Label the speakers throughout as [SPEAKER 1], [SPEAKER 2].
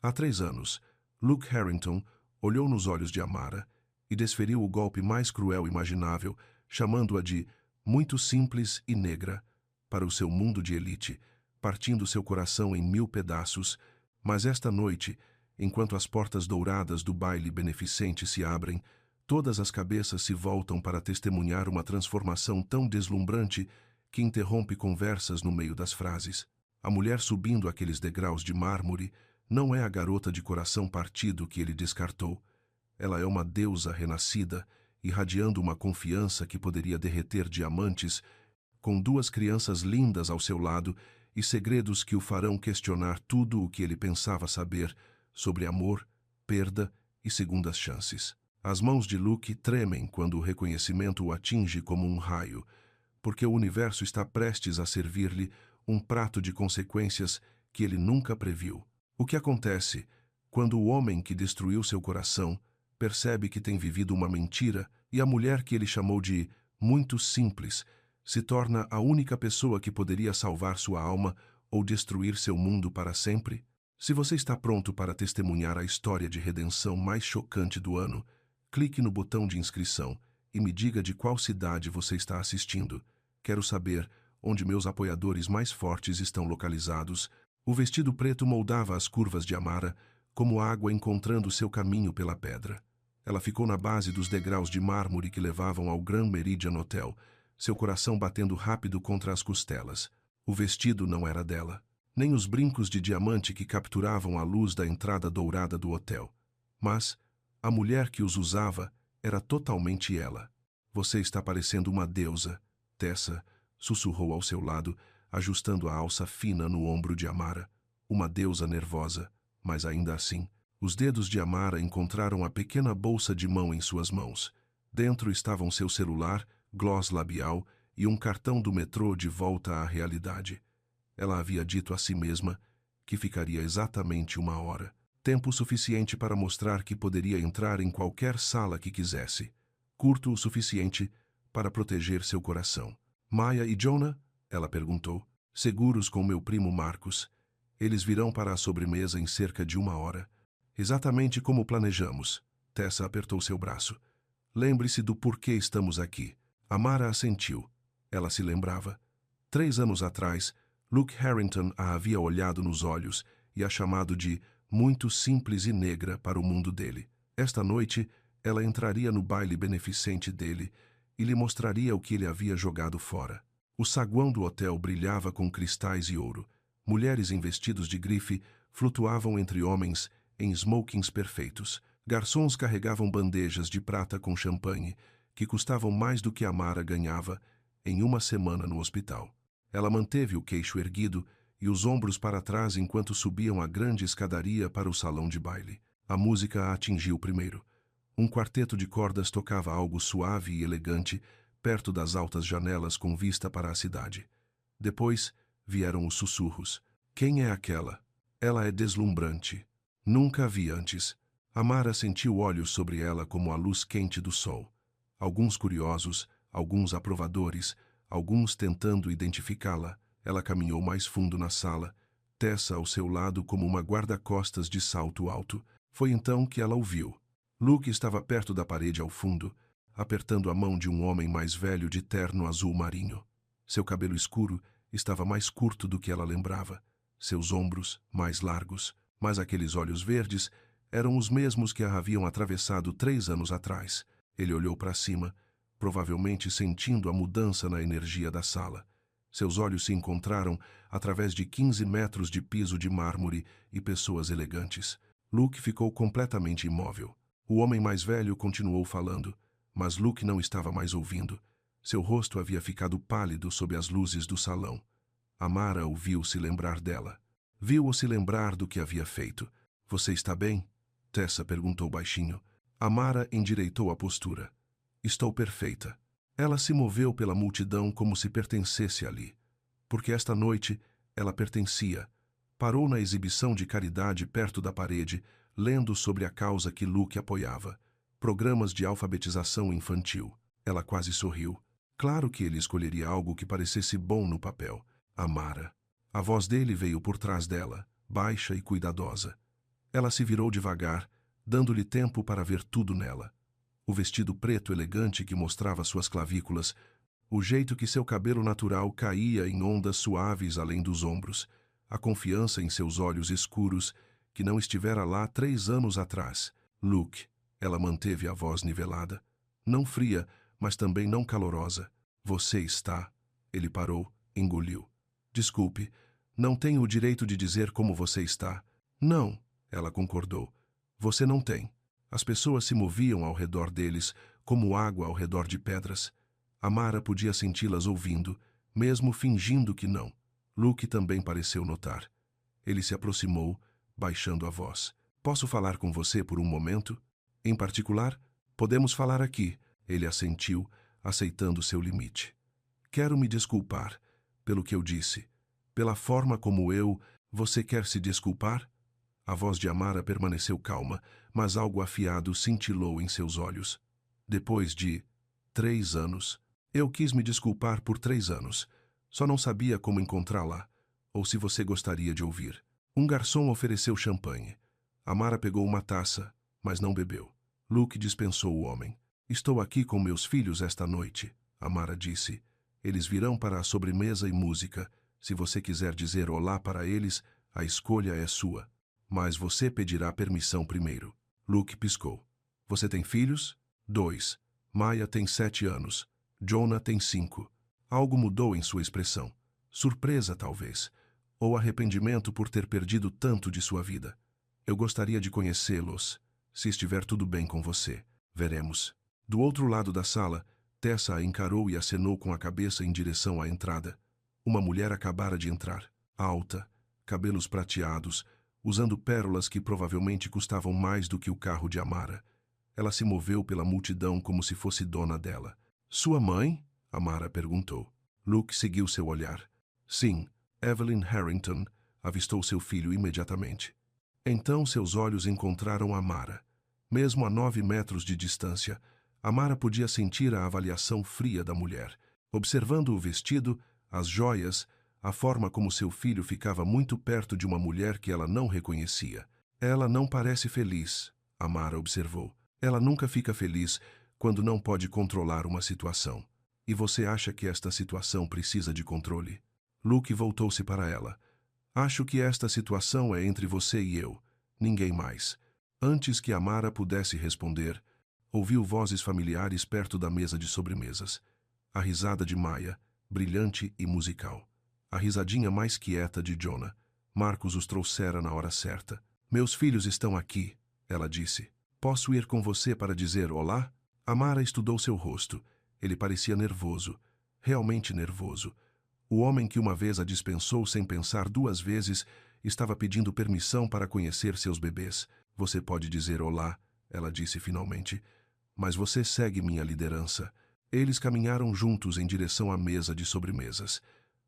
[SPEAKER 1] Há 3 anos, Luke Harrington olhou nos olhos de Amara e desferiu o golpe mais cruel imaginável, chamando-a de muito simples e negra para o seu mundo de elite, partindo seu coração em 1000 pedaços. Mas esta noite, enquanto as portas douradas do baile beneficente se abrem, todas as cabeças se voltam para testemunhar uma transformação tão deslumbrante que interrompe conversas no meio das frases. A mulher subindo aqueles degraus de mármore não é a garota de coração partido que ele descartou. Ela é uma deusa renascida, irradiando uma confiança que poderia derreter diamantes, com 2 crianças lindas ao seu lado e segredos que o farão questionar tudo o que ele pensava saber sobre amor, perda e segundas chances. As mãos de Luke tremem quando o reconhecimento o atinge como um raio, porque o universo está prestes a servir-lhe um prato de consequências que ele nunca previu. O que acontece quando o homem que destruiu seu coração percebe que tem vivido uma mentira e a mulher que ele chamou de muito simples se torna a única pessoa que poderia salvar sua alma ou destruir seu mundo para sempre? Se você está pronto para testemunhar a história de redenção mais chocante do ano, clique no botão de inscrição e me diga de qual cidade você está assistindo. Quero saber onde meus apoiadores mais fortes estão localizados. O vestido preto moldava as curvas de Amara, como água encontrando seu caminho pela pedra. Ela ficou na base dos degraus de mármore que levavam ao Grand Meridian Hotel, seu coração batendo rápido contra as costelas. O vestido não era dela, nem os brincos de diamante que capturavam a luz da entrada dourada do hotel. Mas a mulher que os usava era totalmente ela. Você está parecendo uma deusa, Tessa, sussurrou ao seu lado, ajustando a alça fina no ombro de Amara. Uma deusa nervosa, mas ainda assim. Os dedos de Amara encontraram a pequena bolsa de mão em suas mãos. Dentro estavam seu celular, gloss labial e um cartão do metrô de volta à realidade. Ela havia dito a si mesma que ficaria exatamente 1 hora. Tempo suficiente para mostrar que poderia entrar em qualquer sala que quisesse. Curto o suficiente para proteger seu coração. Maya e Jonah? Ela perguntou. Seguros com meu primo Marcos. Eles virão para a sobremesa em cerca de 1 hora. Exatamente como planejamos. Tessa apertou seu braço. Lembre-se do porquê estamos aqui. Amara assentiu. Ela se lembrava. 3 anos atrás, Luke Harrington a havia olhado nos olhos e a chamado de muito simples e negra para o mundo dele. Esta noite, ela entraria no baile beneficente dele e lhe mostraria o que ele havia jogado fora. O saguão do hotel brilhava com cristais e ouro. Mulheres em vestidos de grife flutuavam entre homens em smokings perfeitos. Garçons carregavam bandejas de prata com champanhe, que custavam mais do que Amara ganhava em 1 semana no hospital. Ela manteve o queixo erguido e os ombros para trás enquanto subiam a grande escadaria para o salão de baile. A música a atingiu primeiro. Um quarteto de cordas tocava algo suave e elegante, perto das altas janelas com vista para a cidade. Depois vieram os sussurros. Quem é aquela? Ela é deslumbrante. Nunca a vi antes. Amara sentiu olhos sobre ela como a luz quente do sol. Alguns curiosos, alguns aprovadores, alguns tentando identificá-la. Ela caminhou mais fundo na sala, Tessa ao seu lado como uma guarda-costas de salto alto. Foi então que ela o viu. Luke estava perto da parede ao fundo, apertando a mão de um homem mais velho de terno azul marinho. Seu cabelo escuro estava mais curto do que ela lembrava, seus ombros mais largos, mas aqueles olhos verdes eram os mesmos que a haviam atravessado 3 anos atrás. Ele olhou para cima, provavelmente sentindo a mudança na energia da sala. Seus olhos se encontraram através de 15 metros de piso de mármore e pessoas elegantes. Luke ficou completamente imóvel. O homem mais velho continuou falando, mas Luke não estava mais ouvindo. Seu rosto havia ficado pálido sob as luzes do salão. Amara o viu se lembrar dela. Viu-o se lembrar do que havia feito. Você está bem? Tessa perguntou baixinho. Amara endireitou a postura. Estou perfeita. Ela se moveu pela multidão como se pertencesse ali. Porque esta noite ela pertencia. Parou na exibição de caridade perto da parede, lendo sobre a causa que Luke apoiava. Programas de alfabetização infantil. Ela quase sorriu. Claro que ele escolheria algo que parecesse bom no papel. Amara. A voz dele veio por trás dela, baixa e cuidadosa. Ela se virou devagar, dando-lhe tempo para ver tudo nela. O vestido preto elegante que mostrava suas clavículas, o jeito que seu cabelo natural caía em ondas suaves além dos ombros, a confiança em seus olhos escuros, que não estivera lá 3 anos atrás. Luke, ela manteve a voz nivelada, não fria, mas também não calorosa. Você está... Ele parou, engoliu. Desculpe, não tenho o direito de dizer como você está. Não, ela concordou. Você não tem. As pessoas se moviam ao redor deles, como água ao redor de pedras. Amara podia senti-las ouvindo, mesmo fingindo que não. Luke também pareceu notar. Ele se aproximou, baixando a voz. Posso falar com você por um momento? Em particular, podemos falar aqui. Ele assentiu, aceitando seu limite. Quero me desculpar pelo que eu disse. Pela forma como Você quer se desculpar? A voz de Amara permaneceu calma, mas algo afiado cintilou em seus olhos. Depois de 3 anos, eu quis me desculpar por 3 anos. Só não sabia como encontrá-la, ou se você gostaria de ouvir. Um garçom ofereceu champanhe. Amara pegou uma taça, mas não bebeu. Luke dispensou o homem. Estou aqui com meus filhos esta noite, Amara disse. Eles virão para a sobremesa e música. Se você quiser dizer olá para eles, a escolha é sua. Mas você pedirá permissão primeiro. Luke piscou. Você tem filhos? 2. Maya tem 7 anos. Jonah tem 5. Algo mudou em sua expressão. Surpresa, talvez. Ou arrependimento por ter perdido tanto de sua vida. Eu gostaria de conhecê-los. Se estiver tudo bem com você, veremos. Do outro lado da sala, Tessa a encarou e acenou com a cabeça em direção à entrada. Uma mulher acabara de entrar, alta, cabelos prateados, usando pérolas que provavelmente custavam mais do que o carro de Amara. Ela se moveu pela multidão como se fosse dona dela. Sua mãe? Amara perguntou. Luke seguiu seu olhar. Sim, Evelyn Harrington avistou seu filho imediatamente. Então seus olhos encontraram Amara. Mesmo a 9 metros de distância, Amara podia sentir a avaliação fria da mulher. Observando o vestido, as joias, a forma como seu filho ficava muito perto de uma mulher que ela não reconhecia. Ela não parece feliz, Amara observou. Ela nunca fica feliz quando não pode controlar uma situação. E você acha que esta situação precisa de controle? Luke voltou-se para ela. Acho que esta situação é entre você e eu, ninguém mais. Antes que Amara pudesse responder, ouviu vozes familiares perto da mesa de sobremesas. A risada de Maya, brilhante e musical. A risadinha mais quieta de Jonah. Marcos os trouxera na hora certa. Meus filhos estão aqui, ela disse. Posso ir com você para dizer olá? Amara estudou seu rosto. Ele parecia nervoso, realmente nervoso. O homem que uma vez a dispensou sem pensar 2 vezes estava pedindo permissão para conhecer seus bebês. Você pode dizer olá, ela disse finalmente. Mas você segue minha liderança. Eles caminharam juntos em direção à mesa de sobremesas.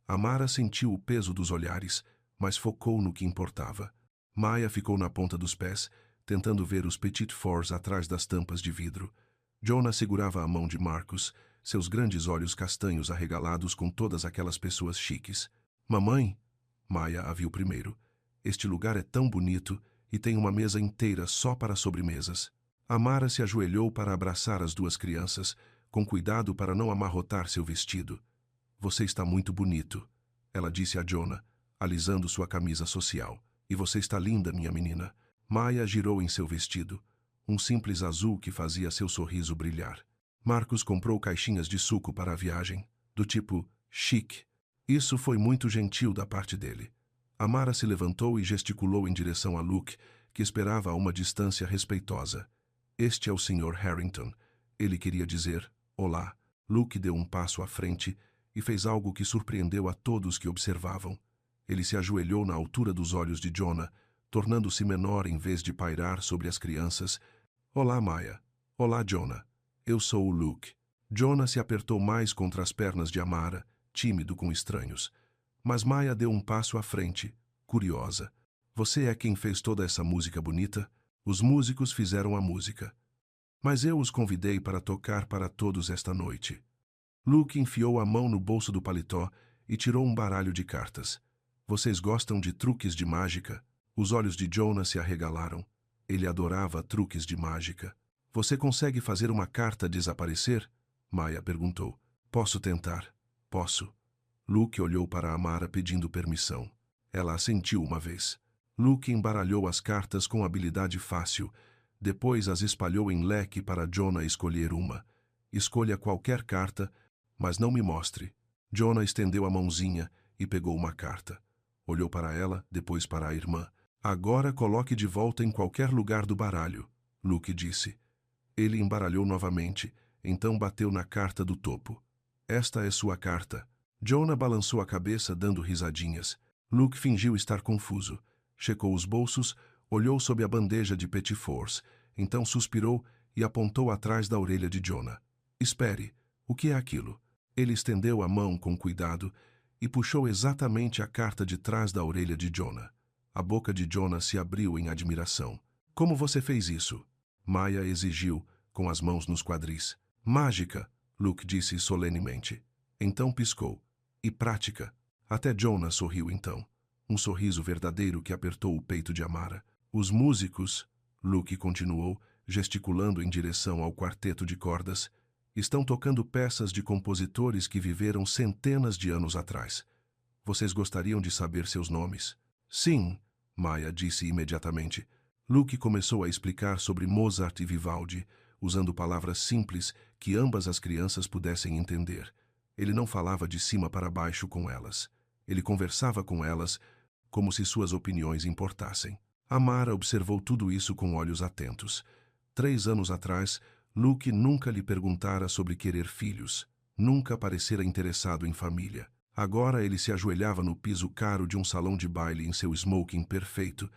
[SPEAKER 1] Amara sentiu o peso dos olhares, mas focou no que importava. Maya ficou na ponta dos pés, tentando ver os Petit Fours atrás das tampas de vidro. Jonah segurava a mão de Marcus, seus grandes olhos castanhos arregalados com todas aquelas pessoas chiques. Mamãe? Maya a viu primeiro. Este lugar é tão bonito e tem uma mesa inteira só para sobremesas. Amara se ajoelhou para abraçar as 2 crianças, com cuidado para não amarrotar seu vestido. Você está muito bonito, ela disse a Jonah, alisando sua camisa social. E você está linda, minha menina. Maya girou em seu vestido, um simples azul que fazia seu sorriso brilhar. Marcos comprou caixinhas de suco para a viagem, do tipo chique. Isso foi muito gentil da parte dele. Amara se levantou e gesticulou em direção a Luke, que esperava a uma distância respeitosa. Este é o Sr. Harrington. Ele queria dizer olá. Luke deu um passo à frente e fez algo que surpreendeu a todos que observavam. Ele se ajoelhou na altura dos olhos de Jonah, tornando-se menor em vez de pairar sobre as crianças. Olá, Maya. Olá, Jonah. Eu sou o Luke. Jonah se apertou mais contra as pernas de Amara, tímido com estranhos. Mas Maya deu um passo à frente, curiosa. Você é quem fez toda essa música bonita? Os músicos fizeram a música. Mas eu os convidei para tocar para todos esta noite. Luke enfiou a mão no bolso do paletó e tirou um baralho de cartas. Vocês gostam de truques de mágica? Os olhos de Jonah se arregalaram. Ele adorava truques de mágica. Você consegue fazer uma carta desaparecer? Maya perguntou. Posso tentar. Posso. Luke olhou para Amara pedindo permissão. Ela assentiu uma vez. Luke embaralhou as cartas com habilidade fácil. Depois as espalhou em leque para Jonah escolher uma. Escolha qualquer carta, mas não me mostre. Jonah estendeu a mãozinha e pegou uma carta. Olhou para ela, depois para a irmã. Agora coloque de volta em qualquer lugar do baralho, Luke disse. Ele embaralhou novamente, então bateu na carta do topo. Esta é sua carta. Jonah balançou a cabeça, dando risadinhas. Luke fingiu estar confuso. Checou os bolsos, olhou sob a bandeja de petit fours, então suspirou e apontou atrás da orelha de Jonah. Espere, o que é aquilo? Ele estendeu a mão com cuidado e puxou exatamente a carta de trás da orelha de Jonah. A boca de Jonah se abriu em admiração. Como você fez isso? Maya exigiu, com as mãos nos quadris. Mágica, Luke disse solenemente. Então piscou. E prática. Até Jonah sorriu então. Um sorriso verdadeiro que apertou o peito de Amara. Os músicos, Luke continuou, gesticulando em direção ao quarteto de cordas, estão tocando peças de compositores que viveram centenas de anos atrás. Vocês gostariam de saber seus nomes? Sim, Maya disse imediatamente. Luke começou a explicar sobre Mozart e Vivaldi, usando palavras simples que ambas as crianças pudessem entender. Ele não falava de cima para baixo com elas. Ele conversava com elas como se suas opiniões importassem. Amara observou tudo isso com olhos atentos. 3 anos atrás, Luke nunca lhe perguntara sobre querer filhos. Nunca parecera interessado em família. Agora ele se ajoelhava no piso caro de um salão de baile em seu smoking perfeito,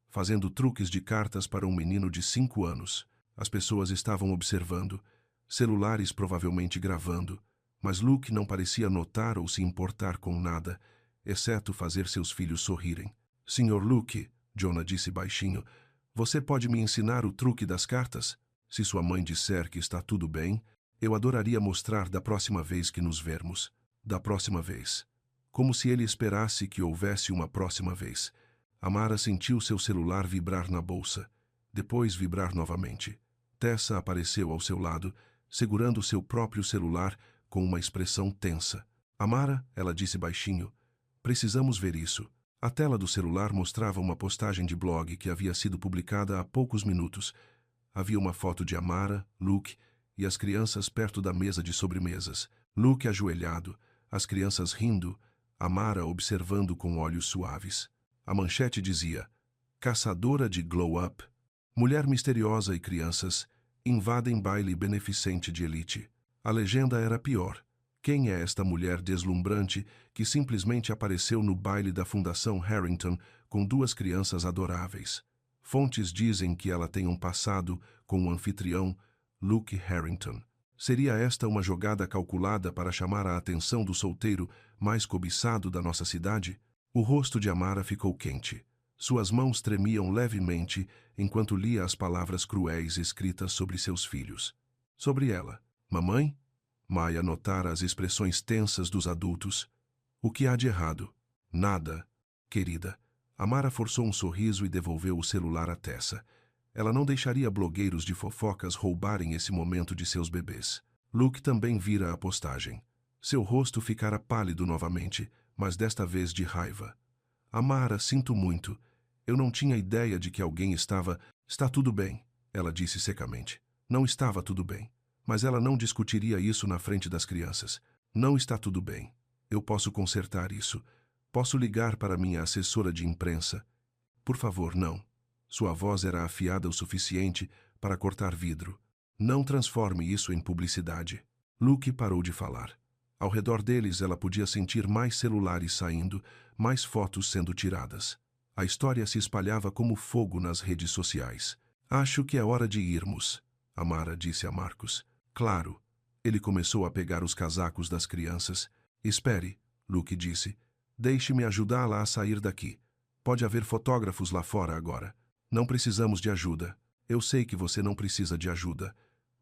[SPEAKER 1] fazendo truques de cartas para um menino de 5 anos. As pessoas estavam observando, celulares provavelmente gravando, mas Luke não parecia notar ou se importar com nada, exceto fazer seus filhos sorrirem. Sr. Luke, Jonah disse baixinho, você pode me ensinar o truque das cartas? Se sua mãe disser que está tudo bem, eu adoraria mostrar da próxima vez que nos vermos. Da próxima vez. Como se ele esperasse que houvesse uma próxima vez. Amara sentiu seu celular vibrar na bolsa, depois vibrar novamente. Tessa apareceu ao seu lado, segurando seu próprio celular com uma expressão tensa. Amara, ela disse baixinho, precisamos ver isso. A tela do celular mostrava uma postagem de blog que havia sido publicada há poucos minutos. Havia uma foto de Amara, Luke e as crianças perto da mesa de sobremesas. Luke ajoelhado, as crianças rindo, Amara observando com olhos suaves. A manchete dizia, Caçadora de glow-up, mulher misteriosa e crianças, invadem baile beneficente de elite. A legenda era pior. Quem é esta mulher deslumbrante que simplesmente apareceu no baile da Fundação Harrington com 2 crianças adoráveis? Fontes dizem que ela tem um passado com o anfitrião Luke Harrington. Seria esta uma jogada calculada para chamar a atenção do solteiro mais cobiçado da nossa cidade? O rosto de Amara ficou quente. Suas mãos tremiam levemente enquanto lia as palavras cruéis escritas sobre seus filhos. Sobre ela. Mamãe? Maya notara as expressões tensas dos adultos. O que há de errado? Nada, querida. Amara forçou um sorriso e devolveu o celular a Tessa. Ela não deixaria blogueiros de fofocas roubarem esse momento de seus bebês. Luke também vira a postagem. Seu rosto ficara pálido novamente, mas desta vez de raiva. Amara, sinto muito. Eu não tinha ideia de que alguém estava... Está tudo bem, ela disse secamente. Não estava tudo bem. Mas ela não discutiria isso na frente das crianças. Não está tudo bem. Eu posso consertar isso. Posso ligar para minha assessora de imprensa. Por favor, não. Sua voz era afiada o suficiente para cortar vidro. Não transforme isso em publicidade. Luke parou de falar. Ao redor deles ela podia sentir mais celulares saindo, mais fotos sendo tiradas. A história se espalhava como fogo nas redes sociais. Acho que é hora de irmos, Amara disse a Marcus. Claro. Ele começou a pegar os casacos das crianças. Espere, Luke disse. Deixe-me ajudá-la a sair daqui. Pode haver fotógrafos lá fora agora. Não precisamos de ajuda. Eu sei que você não precisa de ajuda.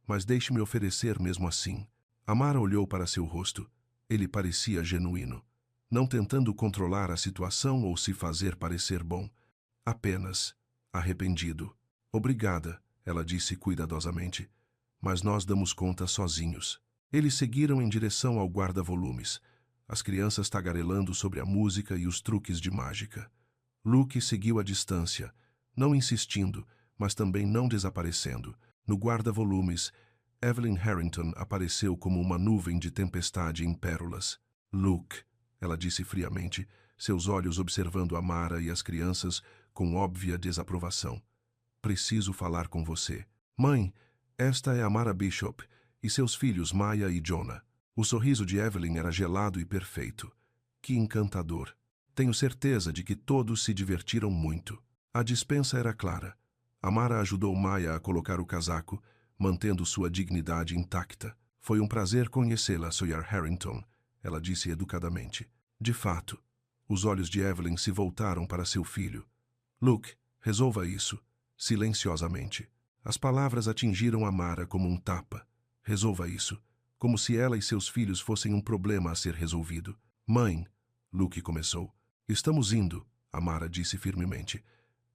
[SPEAKER 1] Mas deixe-me oferecer mesmo assim. Amara olhou para seu rosto. Ele parecia genuíno. Não tentando controlar a situação ou se fazer parecer bom. Apenas arrependido. Obrigada, ela disse cuidadosamente. Mas nós damos conta sozinhos. Eles seguiram em direção ao guarda-volumes, as crianças tagarelando sobre a música e os truques de mágica. Luke seguiu à distância, não insistindo, mas também não desaparecendo. No guarda-volumes, Evelyn Harrington apareceu como uma nuvem de tempestade em pérolas. Luke, ela disse friamente, seus olhos observando Amara e as crianças com óbvia desaprovação. Preciso falar com você. Mãe, esta é Amara Bishop e seus filhos Maya e Jonah. O sorriso de Evelyn era gelado e perfeito. Que encantador. Tenho certeza de que todos se divertiram muito. A dispensa era clara. Amara ajudou Maya a colocar o casaco, mantendo sua dignidade intacta. Foi um prazer conhecê-la, Sr. Harrington, ela disse educadamente. De fato, os olhos de Evelyn se voltaram para seu filho. Luke, resolva isso, silenciosamente. As palavras atingiram Amara como um tapa. Resolva isso, como se ela e seus filhos fossem um problema a ser resolvido. Mãe, Luke começou. Estamos indo, Amara disse firmemente.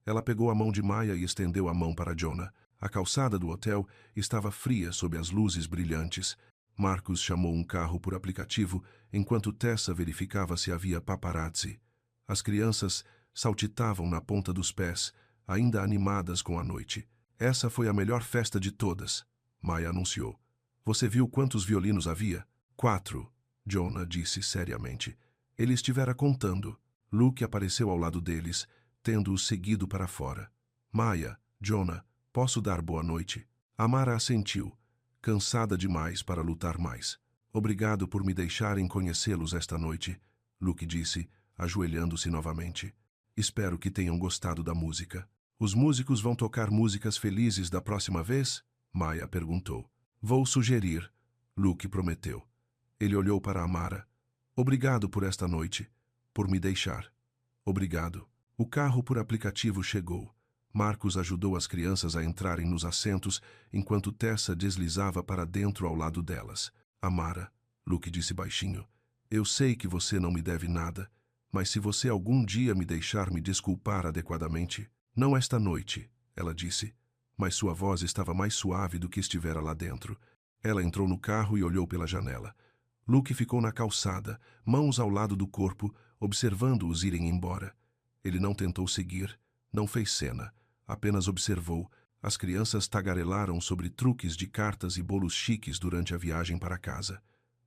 [SPEAKER 1] Ela pegou a mão de Maya e estendeu a mão para Jonah. A calçada do hotel estava fria sob as luzes brilhantes. Marcus chamou um carro por aplicativo, enquanto Tessa verificava se havia paparazzi. As crianças saltitavam na ponta dos pés, ainda animadas com a noite. Essa foi a melhor festa de todas, Maya anunciou. Você viu quantos violinos havia? 4, Jonah disse seriamente. Ele estivera contando. Luke apareceu ao lado deles, tendo-os seguido para fora. Maya, Jonah, posso dar boa noite? Amara assentiu, cansada demais para lutar mais. Obrigado por me deixarem conhecê-los esta noite, Luke disse, ajoelhando-se novamente. Espero que tenham gostado da música. Os músicos vão tocar músicas felizes da próxima vez? Maya perguntou. Vou sugerir, Luke prometeu. Ele olhou para Amara. Obrigado por esta noite, por me deixar. Obrigado. O carro por aplicativo chegou. Marcus ajudou as crianças a entrarem nos assentos, enquanto Tessa deslizava para dentro ao lado delas. Amara, Luke disse baixinho, eu sei que você não me deve nada, mas se você algum dia me deixar me desculpar adequadamente... Não esta noite, ela disse, mas sua voz estava mais suave do que estivera lá dentro. Ela entrou no carro e olhou pela janela. Luke ficou na calçada, mãos ao lado do corpo, observando-os irem embora. Ele não tentou seguir, não fez cena, apenas observou. As crianças tagarelaram sobre truques de cartas e bolos chiques durante a viagem para casa.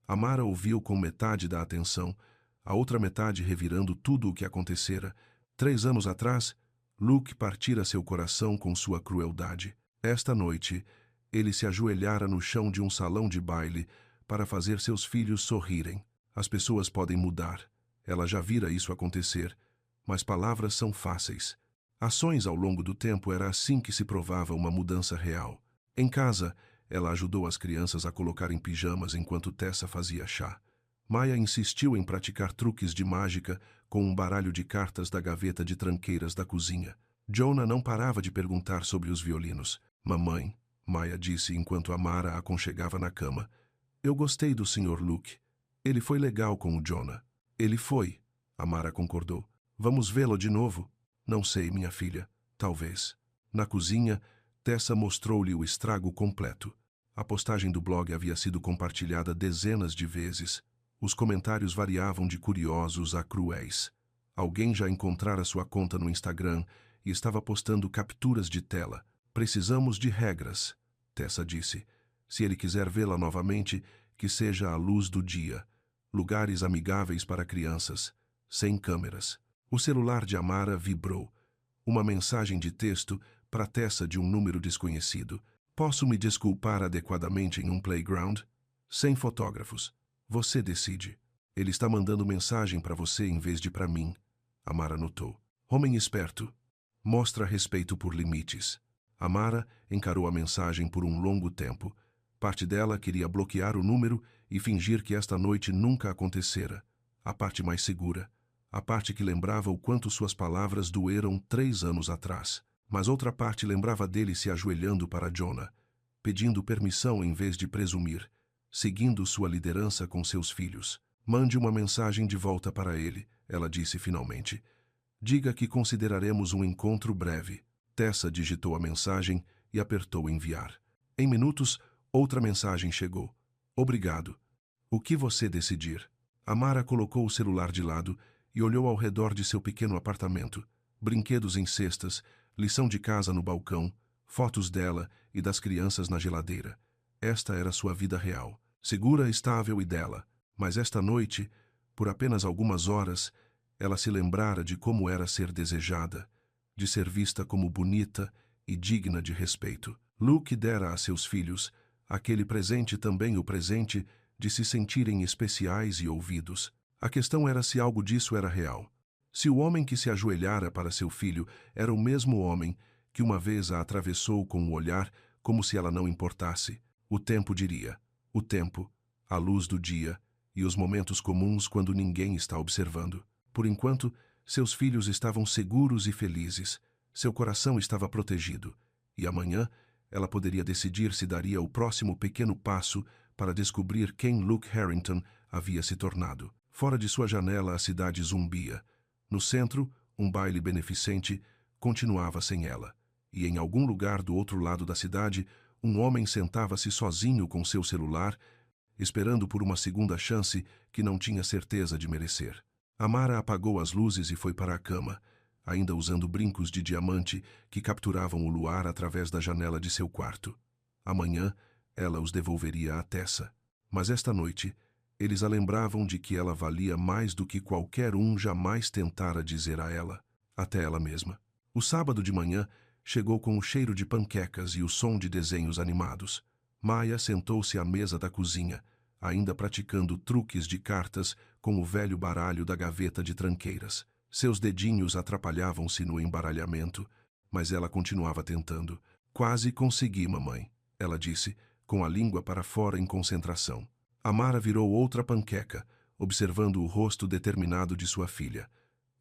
[SPEAKER 1] Amara ouviu com metade da atenção, a outra metade revirando tudo o que acontecera. 3 anos atrás, Luke partira seu coração com sua crueldade. Esta noite, ele se ajoelhara no chão de um salão de baile para fazer seus filhos sorrirem. As pessoas podem mudar. Ela já vira isso acontecer. Mas palavras são fáceis. Ações ao longo do tempo era assim que se provava uma mudança real. Em casa, ela ajudou as crianças a colocarem pijamas enquanto Tessa fazia chá. Maya insistiu em praticar truques de mágica com um baralho de cartas da gaveta de tranqueiras da cozinha. Jonah não parava de perguntar sobre os violinos. Mamãe, Maya disse enquanto Amara a aconchegava na cama. Eu gostei do Sr. Luke. Ele foi legal com o Jonah. Ele foi, Amara concordou. Vamos vê-lo de novo? Não sei, minha filha. Talvez. Na cozinha, Tessa mostrou-lhe o estrago completo. A postagem do blog havia sido compartilhada dezenas de vezes. Os comentários variavam de curiosos a cruéis. Alguém já encontrara sua conta no Instagram e estava postando capturas de tela. Precisamos de regras, Tessa disse. Se ele quiser vê-la novamente, que seja à luz do dia. Lugares amigáveis para crianças, sem câmeras. O celular de Amara vibrou. Uma mensagem de texto para Tessa de um número desconhecido. Posso me desculpar adequadamente em um playground? Sem fotógrafos. Você decide. Ele está mandando mensagem para você em vez de para mim, Amara notou. Homem esperto. Mostra respeito por limites. Amara encarou a mensagem por um longo tempo. Parte dela queria bloquear o número e fingir que esta noite nunca acontecera. A parte mais segura. A parte que lembrava o quanto suas palavras doeram 3 anos atrás. Mas outra parte lembrava dele se ajoelhando para Jonah, pedindo permissão em vez de presumir, seguindo sua liderança com seus filhos. Mande uma mensagem de volta para ele, ela disse finalmente. Diga que consideraremos um encontro breve. Tessa digitou a mensagem e apertou enviar. Em minutos, outra mensagem chegou. Obrigado. O que você decidir? Amara colocou o celular de lado e olhou ao redor de seu pequeno apartamento. Brinquedos em cestas, lição de casa no balcão, fotos dela e das crianças na geladeira. Esta era sua vida real, segura, estável e dela. Mas esta noite, por apenas algumas horas, ela se lembrara de como era ser desejada, de ser vista como bonita e digna de respeito. Luke dera a seus filhos aquele presente, também o presente de se sentirem especiais e ouvidos. A questão era se algo disso era real. Se o homem que se ajoelhara para seu filho era o mesmo homem que uma vez a atravessou com o olhar como se ela não importasse. O tempo diria. O tempo, a luz do dia e os momentos comuns quando ninguém está observando. Por enquanto, seus filhos estavam seguros e felizes. Seu coração estava protegido. E amanhã, ela poderia decidir se daria o próximo pequeno passo para descobrir quem Luke Harrington havia se tornado. Fora de sua janela, a cidade zumbia. No centro, um baile beneficente continuava sem ela. E em algum lugar do outro lado da cidade, um homem sentava-se sozinho com seu celular, esperando por uma segunda chance que não tinha certeza de merecer. Amara apagou as luzes e foi para a cama, ainda usando brincos de diamante que capturavam o luar através da janela de seu quarto. Amanhã, ela os devolveria a Tessa. Mas esta noite, eles a lembravam de que ela valia mais do que qualquer um jamais tentara dizer a ela, até ela mesma. O sábado de manhã chegou com o cheiro de panquecas e o som de desenhos animados. Maya sentou-se à mesa da cozinha, ainda praticando truques de cartas com o velho baralho da gaveta de tranqueiras. Seus dedinhos atrapalhavam-se no embaralhamento, mas ela continuava tentando. Quase consegui, mamãe, ela disse, com a língua para fora em concentração. Amara virou outra panqueca, observando o rosto determinado de sua filha.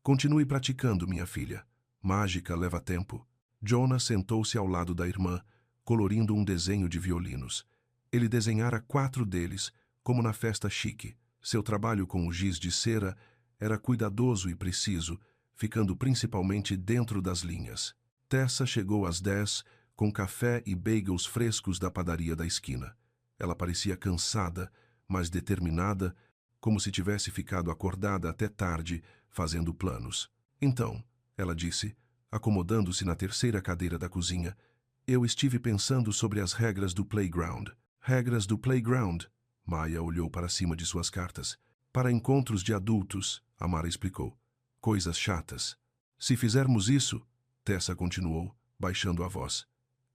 [SPEAKER 1] Continue praticando, minha filha. Mágica leva tempo. Jonah sentou-se ao lado da irmã, colorindo um desenho de violinos. Ele desenhara 4 deles, como na festa chique. Seu trabalho com o giz de cera era cuidadoso e preciso, ficando principalmente dentro das linhas. Tessa chegou às 10, com café e bagels frescos da padaria da esquina. Ela parecia cansada, mas determinada, como se tivesse ficado acordada até tarde, fazendo planos. Então, ela disse, acomodando-se na terceira cadeira da cozinha, eu estive pensando sobre as regras do playground. Regras do playground? Maya olhou para cima de suas cartas. Para encontros de adultos, Amara explicou. Coisas chatas. Se fizermos isso, Tessa continuou, baixando a voz.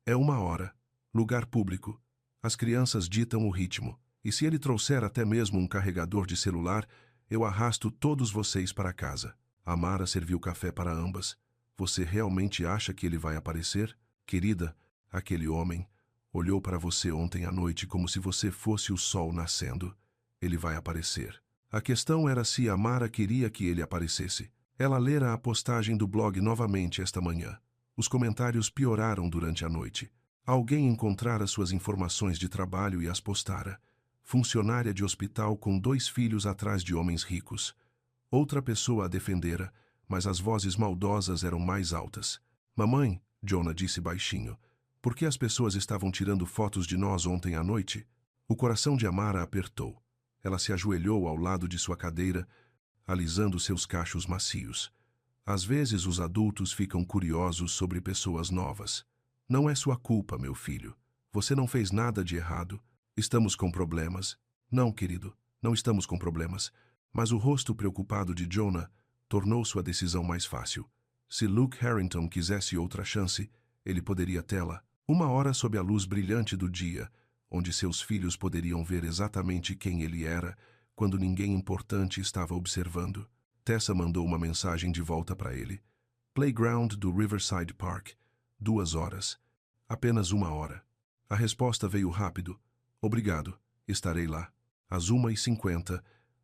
[SPEAKER 1] É 1 hora. Lugar público. As crianças ditam o ritmo. E se ele trouxer até mesmo um carregador de celular, eu arrasto todos vocês para casa. Amara serviu café para ambas. Você realmente acha que ele vai aparecer? Querida, aquele homem olhou para você ontem à noite como se você fosse o sol nascendo. Ele vai aparecer. A questão era se Amara queria que ele aparecesse. Ela lera a postagem do blog novamente esta manhã. Os comentários pioraram durante a noite. Alguém encontrara suas informações de trabalho e as postara. Funcionária de hospital com 2 filhos atrás de homens ricos. Outra pessoa a defendera, mas as vozes maldosas eram mais altas. Mamãe, Jonah disse baixinho, por que as pessoas estavam tirando fotos de nós ontem à noite? O coração de Amara apertou. Ela se ajoelhou ao lado de sua cadeira, alisando seus cachos macios. Às vezes os adultos ficam curiosos sobre pessoas novas. Não é sua culpa, meu filho. Você não fez nada de errado. Estamos com problemas. Não, querido, não estamos com problemas. Mas o rosto preocupado de Jonah tornou sua decisão mais fácil. Se Luke Harrington quisesse outra chance, ele poderia tê-la. 1 hora sob a luz brilhante do dia, onde seus filhos poderiam ver exatamente quem ele era, quando ninguém importante estava observando. Tessa mandou uma mensagem de volta para ele. Playground do Riverside Park. 2 horas. Apenas 1 hora. A resposta veio rápido. Obrigado, estarei lá. Às 1h50,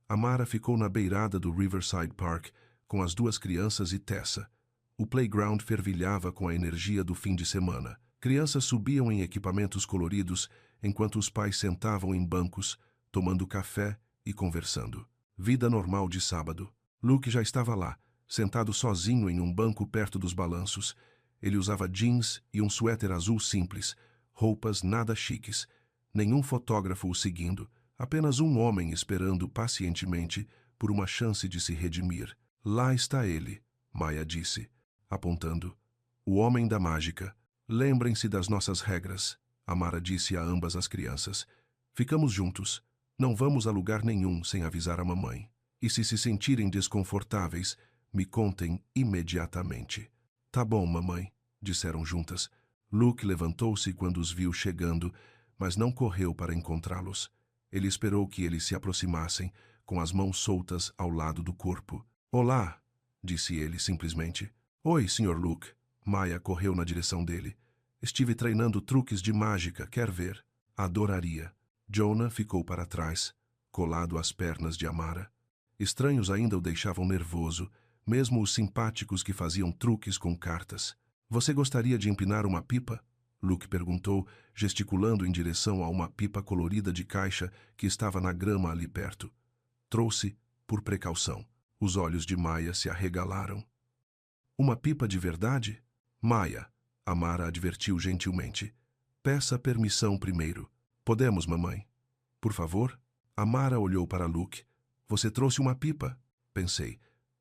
[SPEAKER 1] Amara ficou na beirada do Riverside Park, com as 2 crianças e Tessa. O playground fervilhava com a energia do fim de semana. Crianças subiam em equipamentos coloridos, enquanto os pais sentavam em bancos, tomando café e conversando. Vida normal de sábado. Luke já estava lá, sentado sozinho em um banco perto dos balanços. Ele usava jeans e um suéter azul simples, roupas nada chiques. Nenhum fotógrafo o seguindo, apenas um homem esperando pacientemente por uma chance de se redimir. Lá está ele, Maya disse, apontando. O homem da mágica. Lembrem-se das nossas regras, Amara disse a ambas as crianças. Ficamos juntos. Não vamos a lugar nenhum sem avisar a mamãe. E se sentirem desconfortáveis, me contem imediatamente. Tá bom, mamãe, disseram juntas. Luke levantou-se quando os viu chegando, mas não correu para encontrá-los. Ele esperou que eles se aproximassem, com as mãos soltas ao lado do corpo. Olá, disse ele simplesmente. Oi, Sr. Luke. Maya correu na direção dele. Estive treinando truques de mágica, quer ver? Adoraria. Jonah ficou para trás, colado às pernas de Amara. Estranhos ainda o deixavam nervoso, mesmo os simpáticos que faziam truques com cartas. Você gostaria de empinar uma pipa? Luke perguntou, gesticulando em direção a uma pipa colorida de caixa que estava na grama ali perto. Trouxe, por precaução. Os olhos de Maya se arregalaram. Uma pipa de verdade? Maya, Amara advertiu gentilmente. Peça permissão primeiro. Podemos, mamãe? Por favor? Amara olhou para Luke. Você trouxe uma pipa? Pensei.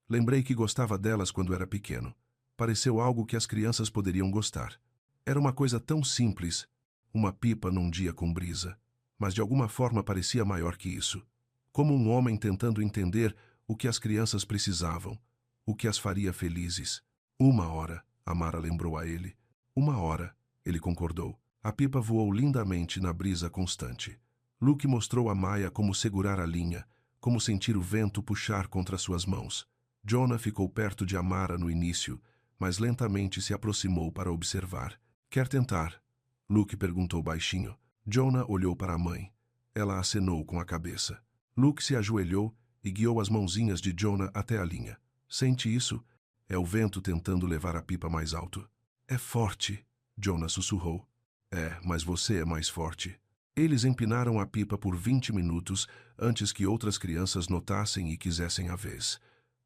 [SPEAKER 1] Lembrei que gostava delas quando era pequeno. Pareceu algo que as crianças poderiam gostar. Era uma coisa tão simples, uma pipa num dia com brisa, mas de alguma forma parecia maior que isso. Como um homem tentando entender o que as crianças precisavam, o que as faria felizes. 1 hora, Amara lembrou a ele. 1 hora, ele concordou. A pipa voou lindamente na brisa constante. Luke mostrou a Maya como segurar a linha, como sentir o vento puxar contra suas mãos. Jonah ficou perto de Amara no início, mas lentamente se aproximou para observar. Quer tentar? Luke perguntou baixinho. Jonah olhou para a mãe. Ela acenou com a cabeça. Luke se ajoelhou e guiou as mãozinhas de Jonah até a linha. Sente isso? É o vento tentando levar a pipa mais alto. É forte, Jonah sussurrou. É, mas você é mais forte. Eles empinaram a pipa por 20 minutos antes que outras crianças notassem e quisessem a vez.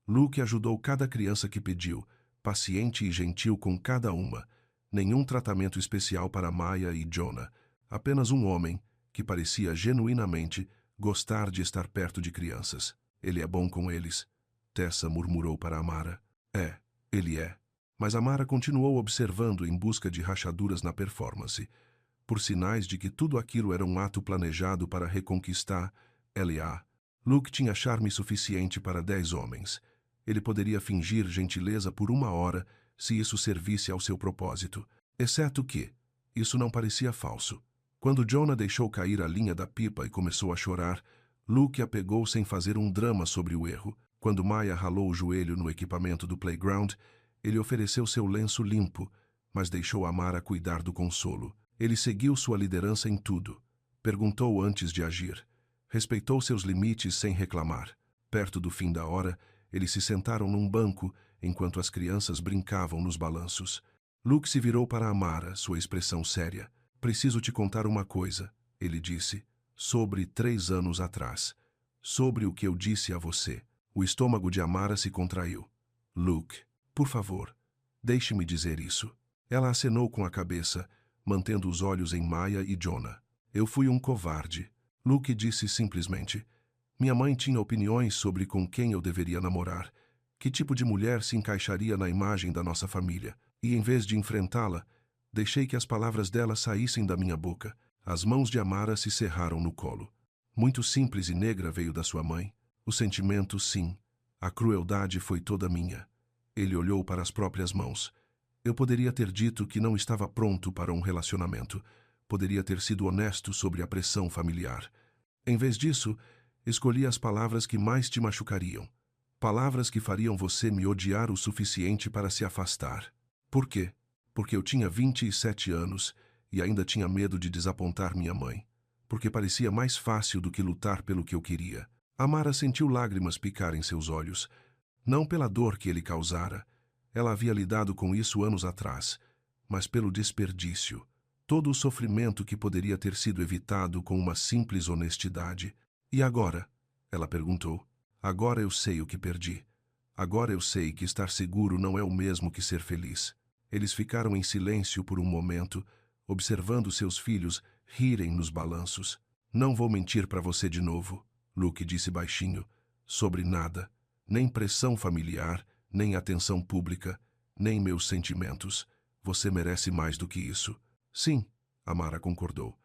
[SPEAKER 1] Luke ajudou cada criança que pediu, paciente e gentil com cada uma. Nenhum tratamento especial para Maya e Jonah. Apenas um homem que parecia genuinamente gostar de estar perto de crianças. Ele é bom com eles, Tessa murmurou para Amara. É, ele é. Mas Amara continuou observando em busca de rachaduras na performance, por sinais de que tudo aquilo era um ato planejado para reconquistar L.A. Luke tinha charme suficiente para 10 homens. Ele poderia fingir gentileza por 1 hora se isso servisse ao seu propósito, exceto que isso não parecia falso. Quando Jonah deixou cair a linha da pipa e começou a chorar, Luke a pegou sem fazer um drama sobre o erro. Quando Maya ralou o joelho no equipamento do playground, ele ofereceu seu lenço limpo, mas deixou Amara cuidar do consolo. Ele seguiu sua liderança em tudo. Perguntou antes de agir. Respeitou seus limites sem reclamar. Perto do fim da hora, eles se sentaram num banco enquanto as crianças brincavam nos balanços. Luke se virou para Amara, sua expressão séria. Preciso te contar uma coisa, ele disse, sobre 3 anos atrás. Sobre o que eu disse a você. O estômago de Amara se contraiu. Luke, por favor, deixe-me dizer isso. Ela acenou com a cabeça, mantendo os olhos em Maya e Jonah. Eu fui um covarde. Luke disse simplesmente. Minha mãe tinha opiniões sobre com quem eu deveria namorar, que tipo de mulher se encaixaria na imagem da nossa família, e em vez de enfrentá-la, deixei que as palavras dela saíssem da minha boca. As mãos de Amara se cerraram no colo. Muito simples e negra veio da sua mãe. O sentimento, sim. A crueldade foi toda minha. Ele olhou para as próprias mãos. Eu poderia ter dito que não estava pronto para um relacionamento. Poderia ter sido honesto sobre a pressão familiar. Em vez disso, escolhi as palavras que mais te machucariam. Palavras que fariam você me odiar o suficiente para se afastar. Por quê? Porque eu tinha 27 anos e ainda tinha medo de desapontar minha mãe. Porque parecia mais fácil do que lutar pelo que eu queria. Amara sentiu lágrimas picar em seus olhos. Não pela dor que ele causara. Ela havia lidado com isso anos atrás. Mas pelo desperdício. Todo o sofrimento que poderia ter sido evitado com uma simples honestidade. E agora? Ela perguntou. Agora eu sei o que perdi. Agora eu sei que estar seguro não é o mesmo que ser feliz. Eles ficaram em silêncio por um momento, observando seus filhos rirem nos balanços. Não vou mentir para você de novo, Luke disse baixinho. Sobre nada. Nem pressão familiar, nem atenção pública, nem meus sentimentos. Você merece mais do que isso. Sim, Amara concordou.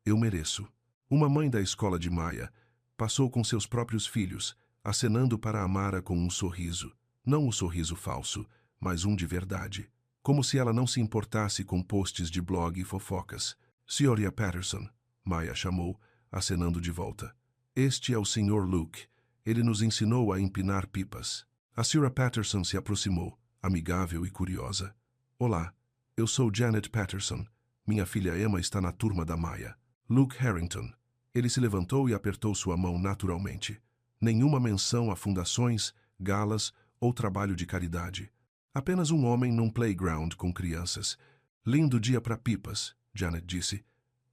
[SPEAKER 1] Eu mereço. Uma mãe da escola de Maya passou com seus próprios filhos, acenando para Amara com um sorriso. Não um sorriso falso, mas um de verdade. Como se ela não se importasse com posts de blog e fofocas. Sra. Patterson, Maya chamou, acenando de volta. Este é o Sr. Luke. Ele nos ensinou a empinar pipas. A Sra. Patterson se aproximou, amigável e curiosa. Olá, eu sou Janet Patterson. Minha filha Emma está na turma da Maya. Luke Harrington. Ele se levantou e apertou sua mão naturalmente. Nenhuma menção a fundações, galas ou trabalho de caridade. Apenas um homem num playground com crianças. Lindo dia para pipas, Janet disse.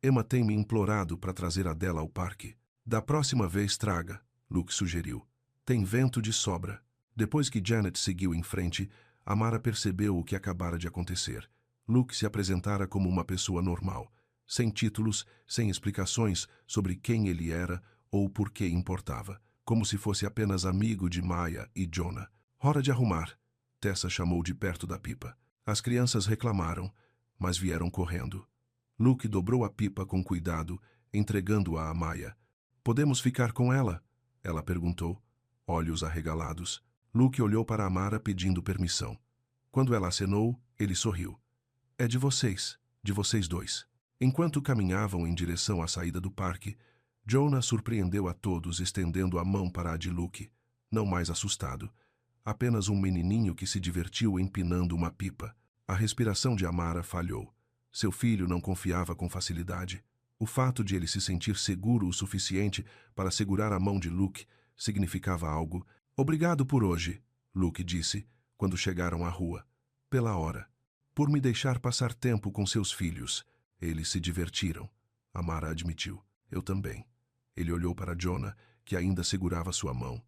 [SPEAKER 1] Emma tem me implorado para trazer a dela ao parque. Da próxima vez traga, Luke sugeriu. Tem vento de sobra. Depois que Janet seguiu em frente, Amara percebeu o que acabara de acontecer. Luke se apresentara como uma pessoa normal, sem títulos, sem explicações sobre quem ele era ou por que importava, como se fosse apenas amigo de Maya e Jonah. Hora de arrumar, Tessa chamou de perto da pipa. As crianças reclamaram, mas vieram correndo. Luke dobrou a pipa com cuidado, entregando-a a Maya. Podemos ficar com ela? Ela perguntou, olhos arregalados. Luke olhou para Amara pedindo permissão. Quando ela acenou, ele sorriu. É de vocês dois. Enquanto caminhavam em direção à saída do parque, Jonah surpreendeu a todos estendendo a mão para a de Luke, não mais assustado. Apenas um menininho que se divertiu empinando uma pipa. A respiração de Amara falhou. Seu filho não confiava com facilidade. O fato de ele se sentir seguro o suficiente para segurar a mão de Luke significava algo. Obrigado por hoje, Luke disse, quando chegaram à rua. Pela hora. Por me deixar passar tempo com seus filhos. Eles se divertiram. Amara admitiu. Eu também. Ele olhou para Jonah, que ainda segurava sua mão.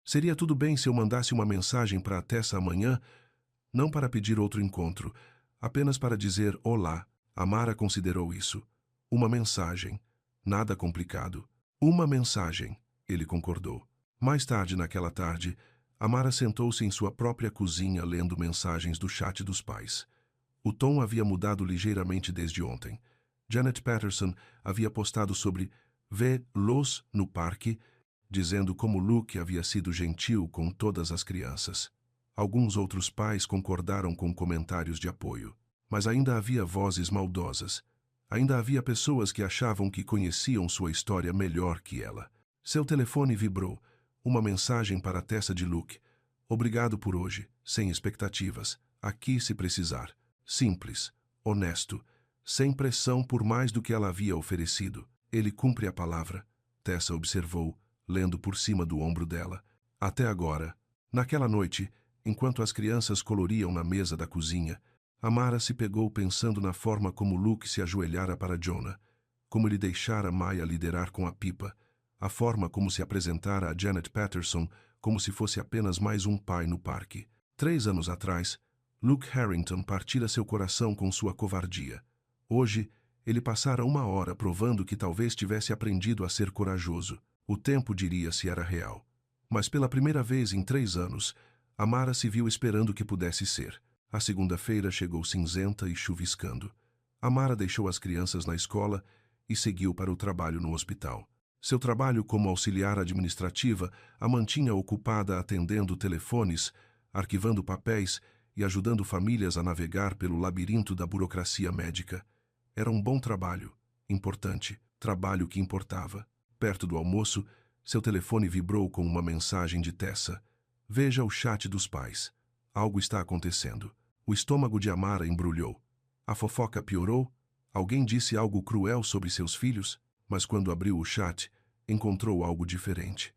[SPEAKER 1] Seria tudo bem se eu mandasse uma mensagem para a Tessa amanhã? Não para pedir outro encontro, apenas para dizer olá. Amara considerou isso. Uma mensagem. Nada complicado. Uma mensagem, ele concordou. Mais tarde naquela tarde, Amara sentou-se em sua própria cozinha lendo mensagens do chat dos pais. O tom havia mudado ligeiramente desde ontem. Janet Patterson havia postado sobre "Vê-los no parque", dizendo como Luke havia sido gentil com todas as crianças. Alguns outros pais concordaram com comentários de apoio. Mas ainda havia vozes maldosas. Ainda havia pessoas que achavam que conheciam sua história melhor que ela. Seu telefone vibrou. Uma mensagem para a Tessa de Luke. Obrigado por hoje, sem expectativas. Aqui se precisar. Simples, honesto, sem pressão por mais do que ela havia oferecido. Ele cumpre a palavra, Tessa observou, lendo por cima do ombro dela. Até agora. Naquela noite, enquanto as crianças coloriam na mesa da cozinha, Amara se pegou pensando na forma como Luke se ajoelhara para Jonah, como ele deixara Maya liderar com a pipa, a forma como se apresentara a Janet Patterson como se fosse apenas mais um pai no parque. 3 anos atrás, Luke Harrington partira seu coração com sua covardia. Hoje, ele passara 1 hora provando que talvez tivesse aprendido a ser corajoso. O tempo diria se era real. Mas pela primeira vez em 3 anos, Amara se viu esperando que pudesse ser. A segunda-feira chegou cinzenta e chuviscando. Amara deixou as crianças na escola e seguiu para o trabalho no hospital. Seu trabalho como auxiliar administrativa a mantinha ocupada atendendo telefones, arquivando papéis e ajudando famílias a navegar pelo labirinto da burocracia médica. Era um bom trabalho, importante, trabalho que importava. Perto do almoço, seu telefone vibrou com uma mensagem de Tessa. Veja o chat dos pais. Algo está acontecendo. O estômago de Amara embrulhou. A fofoca piorou? Alguém disse algo cruel sobre seus filhos? Mas quando abriu o chat, encontrou algo diferente.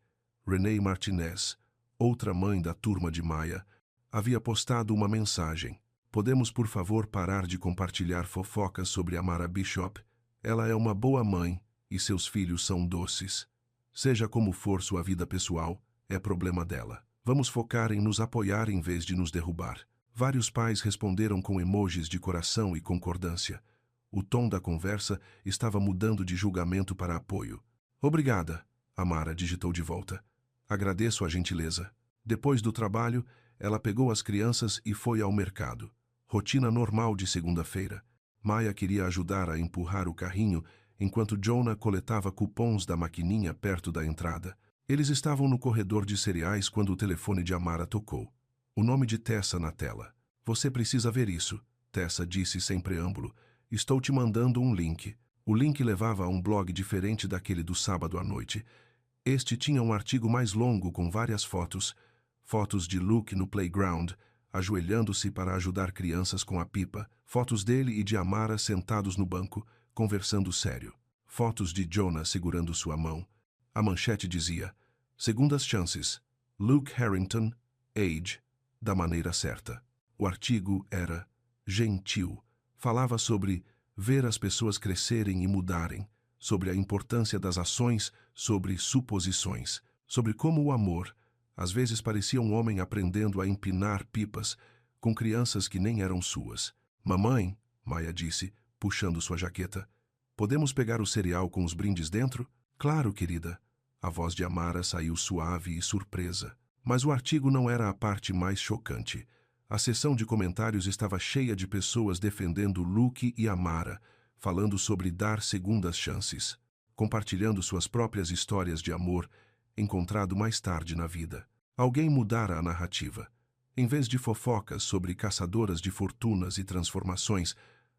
[SPEAKER 1] Renee Martinez, outra mãe da turma de Maya, havia postado uma mensagem. Podemos, por favor, parar de compartilhar fofocas sobre Amara Bishop? Ela é uma boa mãe e seus filhos são doces. Seja como for sua vida pessoal, é problema dela. Vamos focar em nos apoiar em vez de nos derrubar. Vários pais responderam com emojis de coração e concordância. O tom da conversa estava mudando de julgamento para apoio. Obrigada, Amara digitou de volta. Agradeço a gentileza. Depois do trabalho, ela pegou as crianças e foi ao mercado. Rotina normal de segunda-feira. Maya queria ajudar a empurrar o carrinho, enquanto Jonah coletava cupons da maquininha perto da entrada. Eles estavam no corredor de cereais quando o telefone de Amara tocou. O nome de Tessa na tela. Você precisa ver isso, Tessa disse sem preâmbulo. Estou te mandando um link. O link levava a um blog diferente daquele do sábado à noite. Este tinha um artigo mais longo com várias fotos. Fotos de Luke no playground, ajoelhando-se para ajudar crianças com a pipa. Fotos dele e de Amara sentados no banco, conversando sério. Fotos de Jonah segurando sua mão. A manchete dizia: Segundas chances. Luke Harrington, age, da maneira certa. O artigo era gentil. Falava sobre ver as pessoas crescerem e mudarem, sobre a importância das ações, sobre suposições, sobre como o amor, às vezes parecia um homem aprendendo a empinar pipas com crianças que nem eram suas. Mamãe, Maya disse, puxando sua jaqueta, podemos pegar o cereal com os brindes dentro? Claro, querida. A voz de Amara saiu suave e surpresa. Mas o artigo não era a parte mais chocante. A seção de comentários estava cheia de pessoas defendendo Luke e Amara, falando sobre dar segundas chances, compartilhando suas próprias histórias de amor encontrado mais tarde na vida. Alguém mudara a narrativa. Em vez de fofocas sobre caçadoras de fortunas e transformações,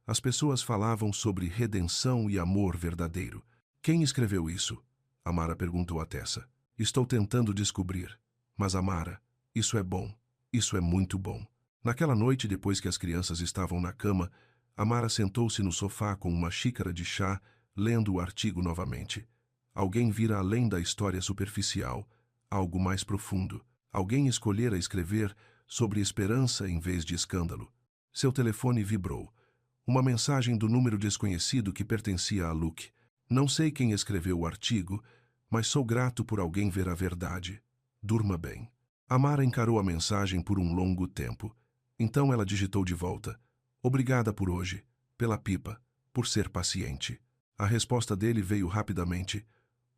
[SPEAKER 1] as pessoas falavam sobre redenção e amor verdadeiro. Quem escreveu isso? Amara perguntou a Tessa. Estou tentando descobrir. Mas, Amara, isso é bom. Isso é muito bom. Naquela noite, depois que as crianças estavam na cama, Amara sentou-se no sofá com uma xícara de chá, lendo o artigo novamente. Alguém vira além da história superficial, algo mais profundo. Alguém escolhera escrever sobre esperança em vez de escândalo. Seu telefone vibrou. Uma mensagem do número desconhecido que pertencia a Luke. Não sei quem escreveu o artigo, mas sou grato por alguém ver a verdade. Durma bem. Amara encarou a mensagem por um longo tempo. Então ela digitou de volta. Obrigada por hoje, pela pipa, por ser paciente. A resposta dele veio rapidamente.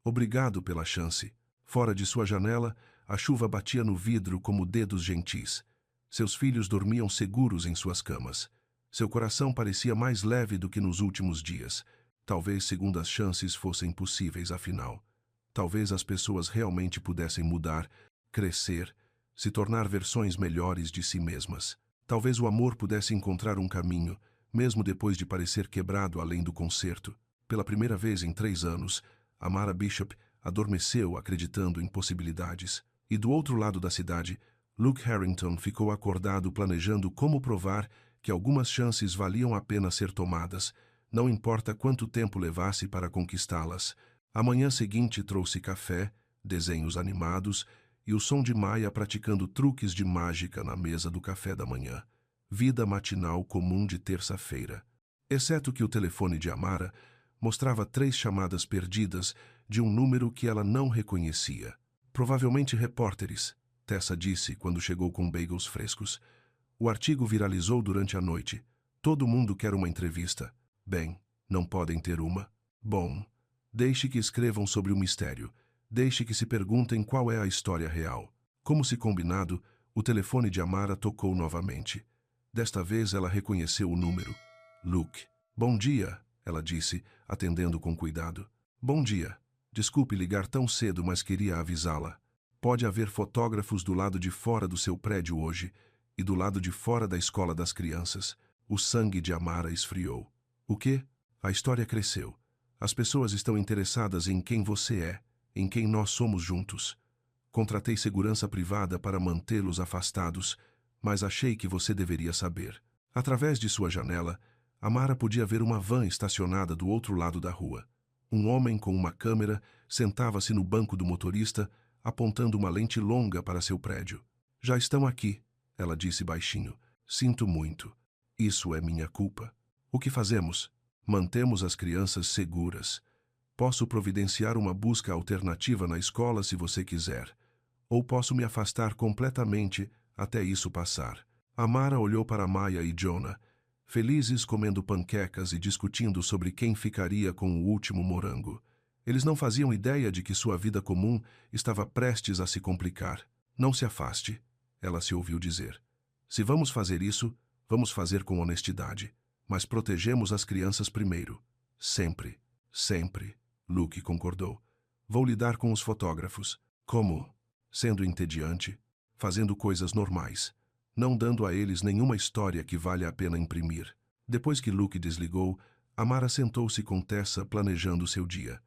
[SPEAKER 1] Obrigado pela chance. Fora de sua janela, a chuva batia no vidro como dedos gentis. Seus filhos dormiam seguros em suas camas. Seu coração parecia mais leve do que nos últimos dias. Talvez segundas chances fossem possíveis, afinal. Talvez as pessoas realmente pudessem mudar, crescer, se tornar versões melhores de si mesmas. Talvez o amor pudesse encontrar um caminho, mesmo depois de parecer quebrado além do conserto. Pela primeira vez em 3 anos, Amara Bishop adormeceu acreditando em possibilidades. E do outro lado da cidade, Luke Harrington ficou acordado planejando como provar que algumas chances valiam a pena ser tomadas, não importa quanto tempo levasse para conquistá-las. A manhã seguinte trouxe café, desenhos animados e o som de Maya praticando truques de mágica na mesa do café da manhã. Vida matinal comum de terça-feira. Exceto que o telefone de Amara mostrava 3 chamadas perdidas de um número que ela não reconhecia. Provavelmente repórteres, Tessa disse quando chegou com bagels frescos. O artigo viralizou durante a noite. Todo mundo quer uma entrevista. Bem, não podem ter uma? Bom, deixe que escrevam sobre o mistério. Deixe que se perguntem qual é a história real. Como se combinado, o telefone de Amara tocou novamente. Desta vez ela reconheceu o número. Luke. Bom dia, ela disse, atendendo com cuidado. Bom dia. Desculpe ligar tão cedo, mas queria avisá-la. Pode haver fotógrafos do lado de fora do seu prédio hoje e do lado de fora da escola das crianças. O sangue de Amara esfriou. O quê? A história cresceu. As pessoas estão interessadas em quem você é, em quem nós somos juntos. Contratei segurança privada para mantê-los afastados, mas achei que você deveria saber. Através de sua janela, Amara podia ver uma van estacionada do outro lado da rua. Um homem com uma câmera sentava-se no banco do motorista, apontando uma lente longa para seu prédio. Já estão aqui, ela disse baixinho. Sinto muito. Isso é minha culpa. O que fazemos? Mantemos as crianças seguras. Posso providenciar uma busca alternativa na escola se você quiser. ou posso me afastar completamente até isso passar. Amara olhou para Maya e Jonah, felizes comendo panquecas e discutindo sobre quem ficaria com o último morango. Eles não faziam ideia de que sua vida comum estava prestes a se complicar. Não se afaste, ela se ouviu dizer. Se vamos fazer isso, vamos fazer com honestidade. Mas protegemos as crianças primeiro. Sempre, sempre, Luke concordou. Vou lidar com os fotógrafos. Como? Sendo entediante, fazendo coisas normais, não dando a eles nenhuma história que valha a pena imprimir. Depois que Luke desligou, Amara sentou-se com Tessa planejando seu dia.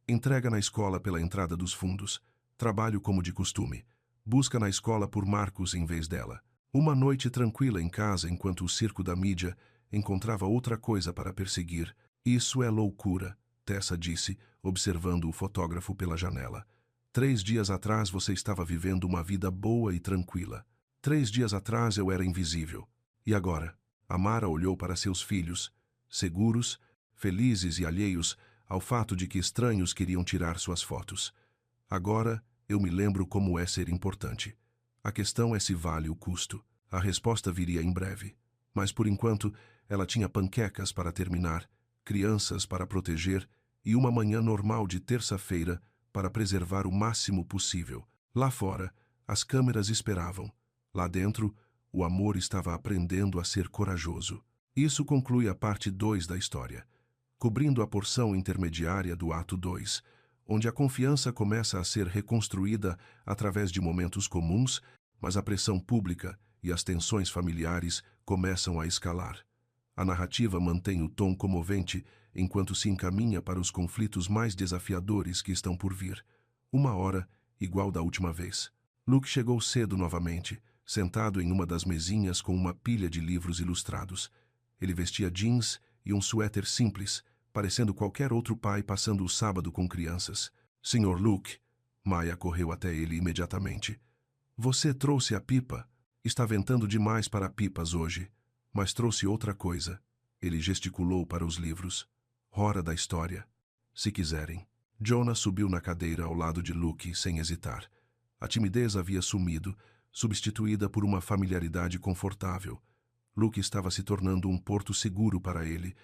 [SPEAKER 1] Entrega na escola pela entrada dos fundos. Trabalho como de costume. Busca na escola por Marcos em vez dela. Uma noite tranquila em casa enquanto o circo da mídia encontrava outra coisa para perseguir. Isso é loucura, Tessa disse, observando o fotógrafo pela janela. 3 dias atrás você estava vivendo uma vida boa e tranquila. 3 dias atrás eu era invisível. E agora? Amara olhou para seus filhos, seguros, felizes e alheios ao fato de que estranhos queriam tirar suas fotos. Agora eu me lembro como é ser importante. A questão é se vale o custo. A resposta viria em breve. Mas por enquanto, ela tinha panquecas para terminar, crianças para proteger e uma manhã normal de terça-feira para preservar o máximo possível. Lá fora, as câmeras esperavam. Lá dentro, o amor estava aprendendo a ser corajoso. Isso conclui a parte 2 da história, cobrindo a porção intermediária do ato 2, onde a confiança começa a ser reconstruída através de momentos comuns, mas a pressão pública e as tensões familiares começam a escalar. A narrativa mantém o tom comovente enquanto se encaminha para os conflitos mais desafiadores que estão por vir. 1 hora, igual da última vez. Luke chegou cedo novamente, sentado em uma das mesinhas com uma pilha de livros ilustrados. Ele vestia jeans e um suéter simples, parecendo qualquer outro pai passando o sábado com crianças. Sr. Luke, Maya correu até ele imediatamente. Você trouxe a pipa? Está ventando demais para pipas hoje, mas trouxe outra coisa. Ele gesticulou para os livros. Hora da história. Se quiserem. Jonah subiu na cadeira ao lado de Luke sem hesitar. A timidez havia sumido, substituída por uma familiaridade confortável. Luke estava se tornando um porto seguro para ele.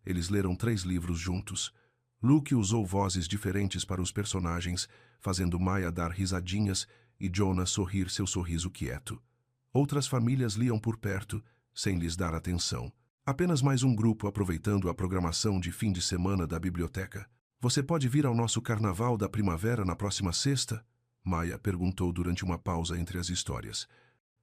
[SPEAKER 1] Eles leram 3 livros juntos. Luke usou vozes diferentes para os personagens, fazendo Maya dar risadinhas e Jonah sorrir seu sorriso quieto. Outras famílias liam por perto, sem lhes dar atenção. Apenas mais um grupo aproveitando a programação de fim de semana da biblioteca. Você pode vir ao nosso carnaval da primavera na próxima sexta? Maya perguntou durante uma pausa entre as histórias.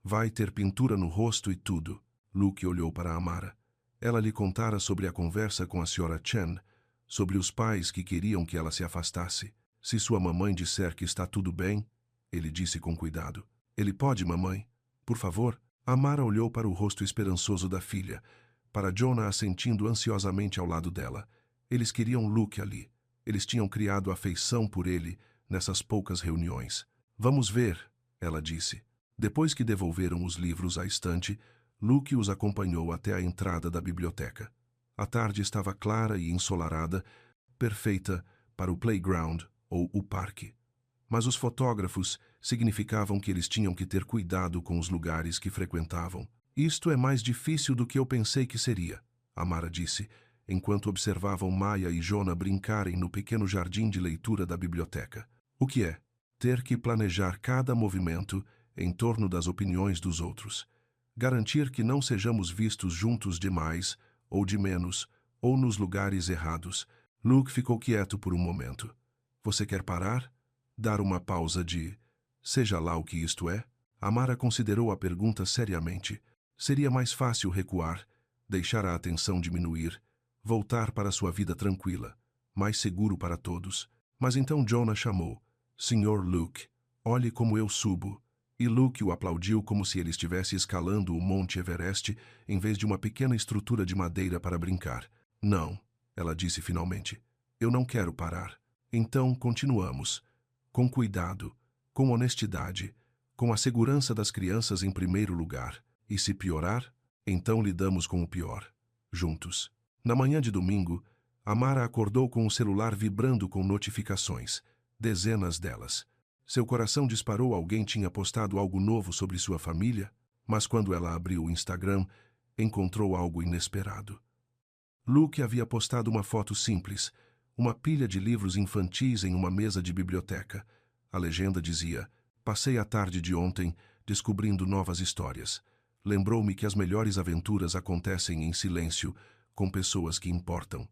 [SPEAKER 1] Vai ter pintura no rosto e tudo. Luke olhou para Amara. Ela lhe contara sobre a conversa com a Sra. Chen, sobre os pais que queriam que ela se afastasse. Se sua mamãe disser que está tudo bem, ele disse com cuidado. Ele pode, mamãe? Por favor? Amara olhou para o rosto esperançoso da filha, para Jonah assentindo ansiosamente ao lado dela. Eles queriam Luke ali. Eles tinham criado afeição por ele nessas poucas reuniões. Vamos ver, ela disse. Depois que devolveram os livros à estante, Luke os acompanhou até a entrada da biblioteca. A tarde estava clara e ensolarada, perfeita para o playground ou o parque. Mas os fotógrafos significavam que eles tinham que ter cuidado com os lugares que frequentavam. Isto é mais difícil do que eu pensei que seria, Amara disse, enquanto observavam Maya e Jonah brincarem no pequeno jardim de leitura da biblioteca. O que é? Ter que planejar cada movimento em torno das opiniões dos outros. Garantir que não sejamos vistos juntos demais, ou de menos, ou nos lugares errados. Luke ficou quieto por um momento. Você quer parar? Dar uma pausa de... Seja lá o que isto é? Amara considerou a pergunta seriamente. Seria mais fácil recuar, deixar a atenção diminuir, voltar para sua vida tranquila, mais seguro para todos. Mas então Jonah chamou. Sr. Luke, olhe como eu subo. E Luke o aplaudiu como se ele estivesse escalando o Monte Everest em vez de uma pequena estrutura de madeira para brincar. Não, ela disse finalmente. Eu não quero parar. Então continuamos. Com cuidado, com honestidade, com a segurança das crianças em primeiro lugar. E se piorar, então lidamos com o pior. Juntos. Na manhã de domingo, Amara acordou com o celular vibrando com notificações. Dezenas delas. Seu coração disparou. Alguém tinha postado algo novo sobre sua família, mas quando ela abriu o Instagram, encontrou algo inesperado. Luke havia postado uma foto simples, uma pilha de livros infantis em uma mesa de biblioteca. A legenda dizia: "Passei a tarde de ontem descobrindo novas histórias. Lembrou-me que as melhores aventuras acontecem em silêncio, com pessoas que importam.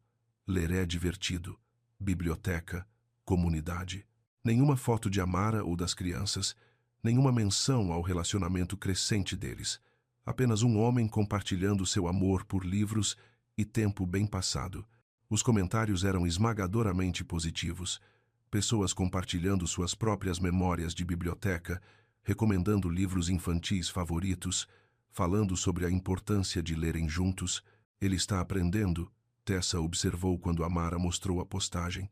[SPEAKER 1] Ler é divertido. Biblioteca, comunidade." Nenhuma foto de Amara ou das crianças, nenhuma menção ao relacionamento crescente deles. Apenas um homem compartilhando seu amor por livros e tempo bem passado. Os comentários eram esmagadoramente positivos. Pessoas compartilhando suas próprias memórias de biblioteca, recomendando livros infantis favoritos, falando sobre a importância de lerem juntos. "Ele está aprendendo", Tessa observou quando Amara mostrou a postagem,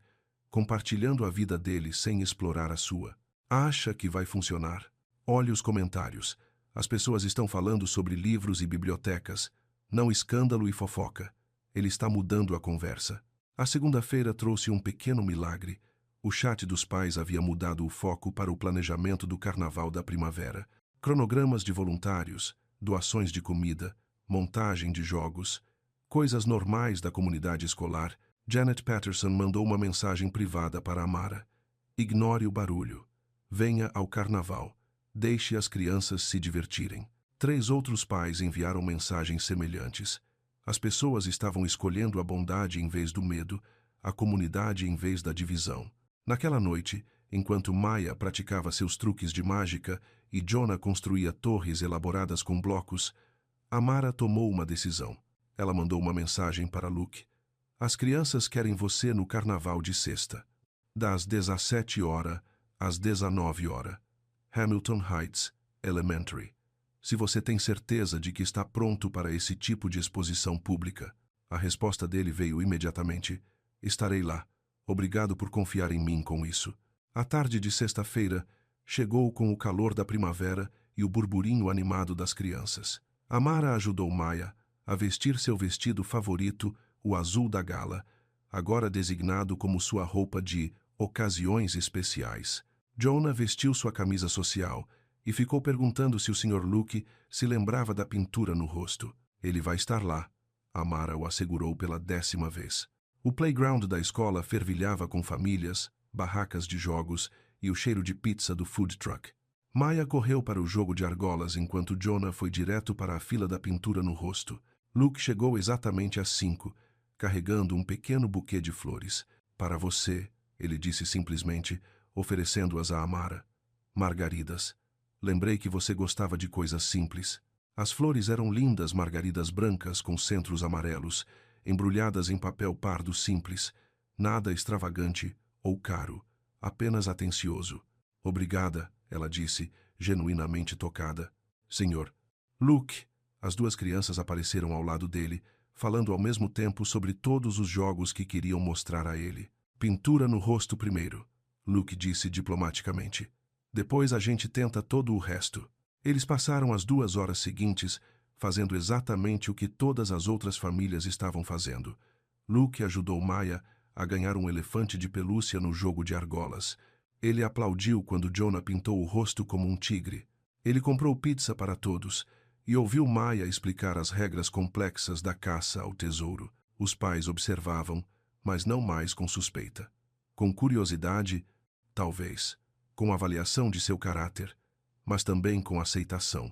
[SPEAKER 1] compartilhando a vida dele sem explorar a sua. "Acha que vai funcionar? Olhe os comentários. As pessoas estão falando sobre livros e bibliotecas, não escândalo e fofoca. Ele está mudando a conversa." A segunda-feira trouxe um pequeno milagre. O chat dos pais havia mudado o foco para o planejamento do carnaval da primavera. Cronogramas de voluntários, doações de comida, montagem de jogos, coisas normais da comunidade escolar. Janet Patterson mandou uma mensagem privada para Amara: "Ignore o barulho. Venha ao carnaval. Deixe as crianças se divertirem." 3 outros pais enviaram mensagens semelhantes. As pessoas estavam escolhendo a bondade em vez do medo, a comunidade em vez da divisão. Naquela noite, enquanto Maya praticava seus truques de mágica e Jonah construía torres elaboradas com blocos, Amara tomou uma decisão. Ela mandou uma mensagem para Luke: "As crianças querem você no carnaval de sexta, das 17h às 19h, Hamilton Heights Elementary. Se você tem certeza de que está pronto para esse tipo de exposição pública." A resposta dele veio imediatamente: "Estarei lá. Obrigado por confiar em mim com isso." A tarde de sexta-feira chegou com o calor da primavera e o burburinho animado das crianças. Amara ajudou Maya a vestir seu vestido favorito, o azul da gala, agora designado como sua roupa de ocasiões especiais. Jonah vestiu sua camisa social e ficou perguntando se o Sr. Luke se lembrava da pintura no rosto. "Ele vai estar lá", Amara o assegurou pela 10ª vez. O playground da escola fervilhava com famílias, barracas de jogos e o cheiro de pizza do food truck. Maya correu para o jogo de argolas enquanto Jonah foi direto para a fila da pintura no rosto. Luke chegou exatamente às 5, carregando um pequeno buquê de flores. "Para você", ele disse simplesmente, oferecendo-as a Amara. "Margaridas. Lembrei que você gostava de coisas simples." As flores eram lindas margaridas brancas com centros amarelos, embrulhadas em papel pardo simples, nada extravagante ou caro, apenas atencioso. "Obrigada", ela disse, genuinamente tocada. "Senhor Luke." As 2 crianças apareceram ao lado dele, falando ao mesmo tempo sobre todos os jogos que queriam mostrar a ele. "Pintura no rosto primeiro", Luke disse diplomaticamente. "Depois a gente tenta todo o resto." Eles passaram as 2 horas seguintes fazendo exatamente o que todas as outras famílias estavam fazendo. Luke ajudou Maya a ganhar um elefante de pelúcia no jogo de argolas. Ele aplaudiu quando Jonah pintou o rosto como um tigre. Ele comprou pizza para todos e ouviu Maya explicar as regras complexas da caça ao tesouro. Os pais observavam, mas não mais com suspeita. Com curiosidade, talvez, com avaliação de seu caráter, mas também com aceitação.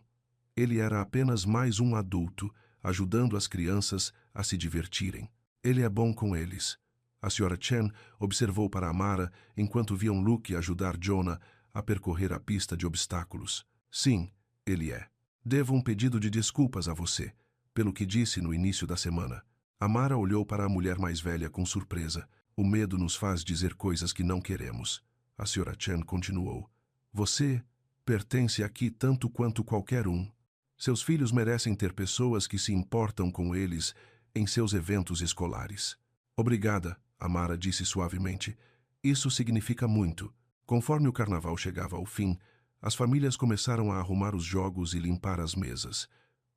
[SPEAKER 1] Ele era apenas mais um adulto, ajudando as crianças a se divertirem. "Ele é bom com eles." A Sra. Chen observou para Amara enquanto viam Luke ajudar Jonah a percorrer a pista de obstáculos. "Sim, ele é. Devo um pedido de desculpas a você, pelo que disse no início da semana." Amara olhou para a mulher mais velha com surpresa. "O medo nos faz dizer coisas que não queremos." A Sra. Chen continuou: "Você pertence aqui tanto quanto qualquer um. Seus filhos merecem ter pessoas que se importam com eles em seus eventos escolares." "Obrigada", Amara disse suavemente. "Isso significa muito." Conforme o carnaval chegava ao fim, as famílias começaram a arrumar os jogos e limpar as mesas.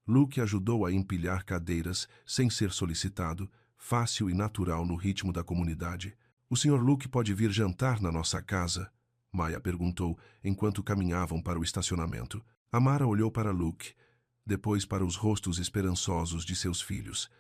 [SPEAKER 1] Luke ajudou a empilhar cadeiras sem ser solicitado, fácil e natural no ritmo da comunidade. "O Sr. Luke pode vir jantar na nossa casa." Maya perguntou enquanto caminhavam para o estacionamento. Amara olhou para Luke, depois para os rostos esperançosos de seus filhos.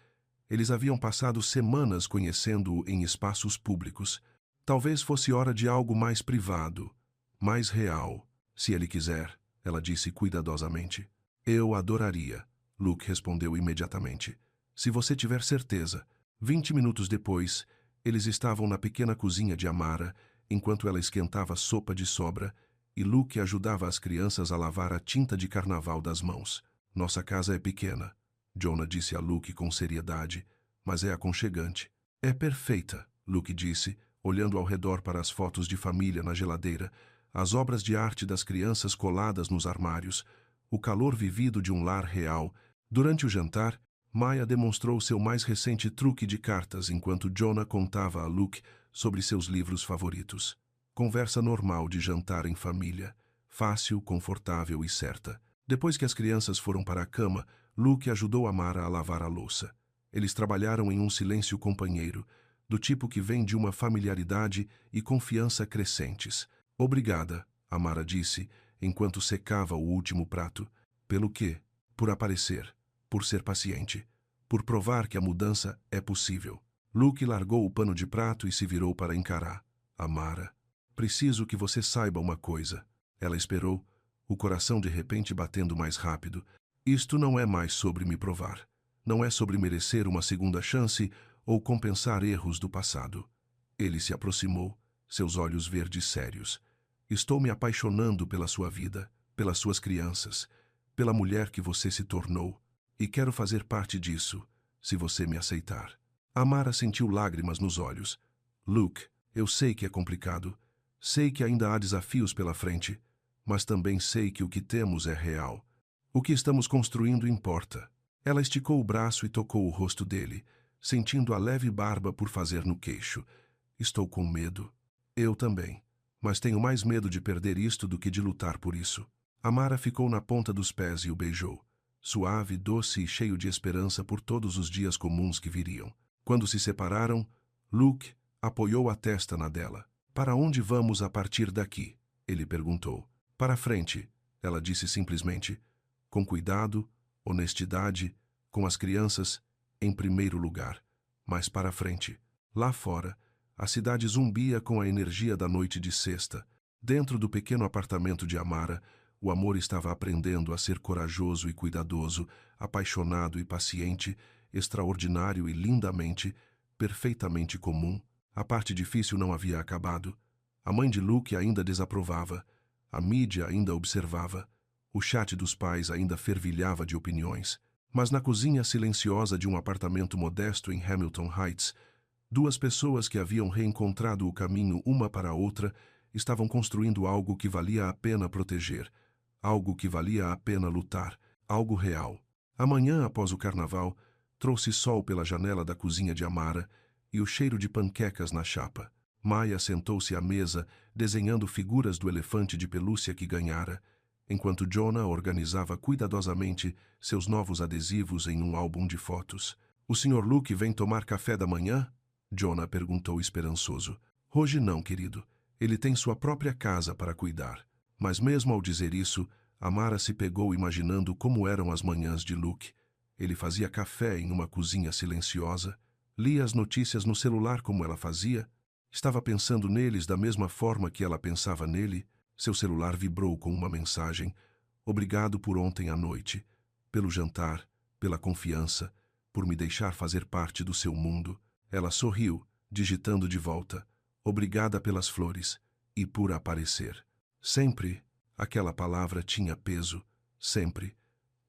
[SPEAKER 1] Eles haviam passado semanas conhecendo-o em espaços públicos. Talvez fosse hora de algo mais privado, mais real. Se ele quiser, ela disse cuidadosamente. Eu adoraria, Luke respondeu imediatamente. Se você tiver certeza. 20 minutos depois, eles estavam na pequena cozinha de Amara, enquanto ela esquentava sopa de sobra, e Luke ajudava as crianças a lavar a tinta de carnaval das mãos. Nossa casa é pequena, Jonah disse a Luke com seriedade, mas é aconchegante. É perfeita, Luke disse, olhando ao redor para as fotos de família na geladeira, as obras de arte das crianças coladas nos armários, o calor vivido de um lar real. Durante o jantar, Maya demonstrou seu mais recente truque de cartas enquanto Jonah contava a Luke sobre seus livros favoritos. Conversa normal de jantar em família, fácil, confortável e certa. Depois que as crianças foram para a cama, Luke ajudou Amara a lavar a louça. Eles trabalharam em um silêncio companheiro, do tipo que vem de uma familiaridade e confiança crescentes. Obrigada, Amara disse, enquanto secava o último prato. Pelo quê? Por aparecer, por ser paciente, por provar que a mudança é possível. Luke largou o pano de prato e se virou para encarar. Amara, preciso que você saiba uma coisa. Ela esperou, o coração de repente batendo mais rápido. Isto não é mais sobre me provar. Não é sobre merecer uma segunda chance ou compensar erros do passado. Ele se aproximou, seus olhos verdes sérios. Estou me apaixonando pela sua vida, pelas suas crianças, pela mulher que você se tornou, e quero fazer parte disso, se você me aceitar. Amara sentiu lágrimas nos olhos. Luke, eu sei que é complicado, sei que ainda há desafios pela frente, mas também sei que o que temos é real. O que estamos construindo importa. Ela esticou o braço e tocou o rosto dele, sentindo a leve barba por fazer no queixo. Estou com medo. Eu também. Mas tenho mais medo de perder isto do que de lutar por isso. Amara ficou na ponta dos pés e o beijou. Suave, doce e cheio de esperança por todos os dias comuns que viriam. Quando se separaram, Luke apoiou a testa na dela. Para onde vamos a partir daqui? Ele perguntou. Para frente, ela disse simplesmente. Com cuidado, honestidade, com as crianças, em primeiro lugar. Mas para frente. Lá fora, a cidade zumbia com a energia da noite de sexta. Dentro do pequeno apartamento de Amara, o amor estava aprendendo a ser corajoso e cuidadoso, apaixonado e paciente, extraordinário e lindamente, perfeitamente comum. A parte difícil não havia acabado. A mãe de Luke ainda desaprovava. A mídia ainda observava. O chat dos pais ainda fervilhava de opiniões. Mas na cozinha silenciosa de um apartamento modesto em Hamilton Heights, duas pessoas que haviam reencontrado o caminho uma para a outra estavam construindo algo que valia a pena proteger, algo que valia a pena lutar, algo real. Amanhã, após o carnaval, trouxe sol pela janela da cozinha de Amara e o cheiro de panquecas na chapa. Maya sentou-se à mesa, desenhando figuras do elefante de pelúcia que ganhara, enquanto Jonah organizava cuidadosamente seus novos adesivos em um álbum de fotos. O Sr. Luke vem tomar café da manhã? Jonah perguntou esperançoso. Hoje não, querido. Ele tem sua própria casa para cuidar. Mas mesmo ao dizer isso, Amara se pegou imaginando como eram as manhãs de Luke. Ele fazia café em uma cozinha silenciosa, lia as notícias no celular como ela fazia, estava pensando neles da mesma forma que ela pensava nele. Seu celular vibrou com uma mensagem. Obrigado por ontem à noite, pelo jantar, pela confiança, por me deixar fazer parte do seu mundo. Ela sorriu, digitando de volta. Obrigada pelas flores e por aparecer. Sempre, aquela palavra tinha peso, sempre.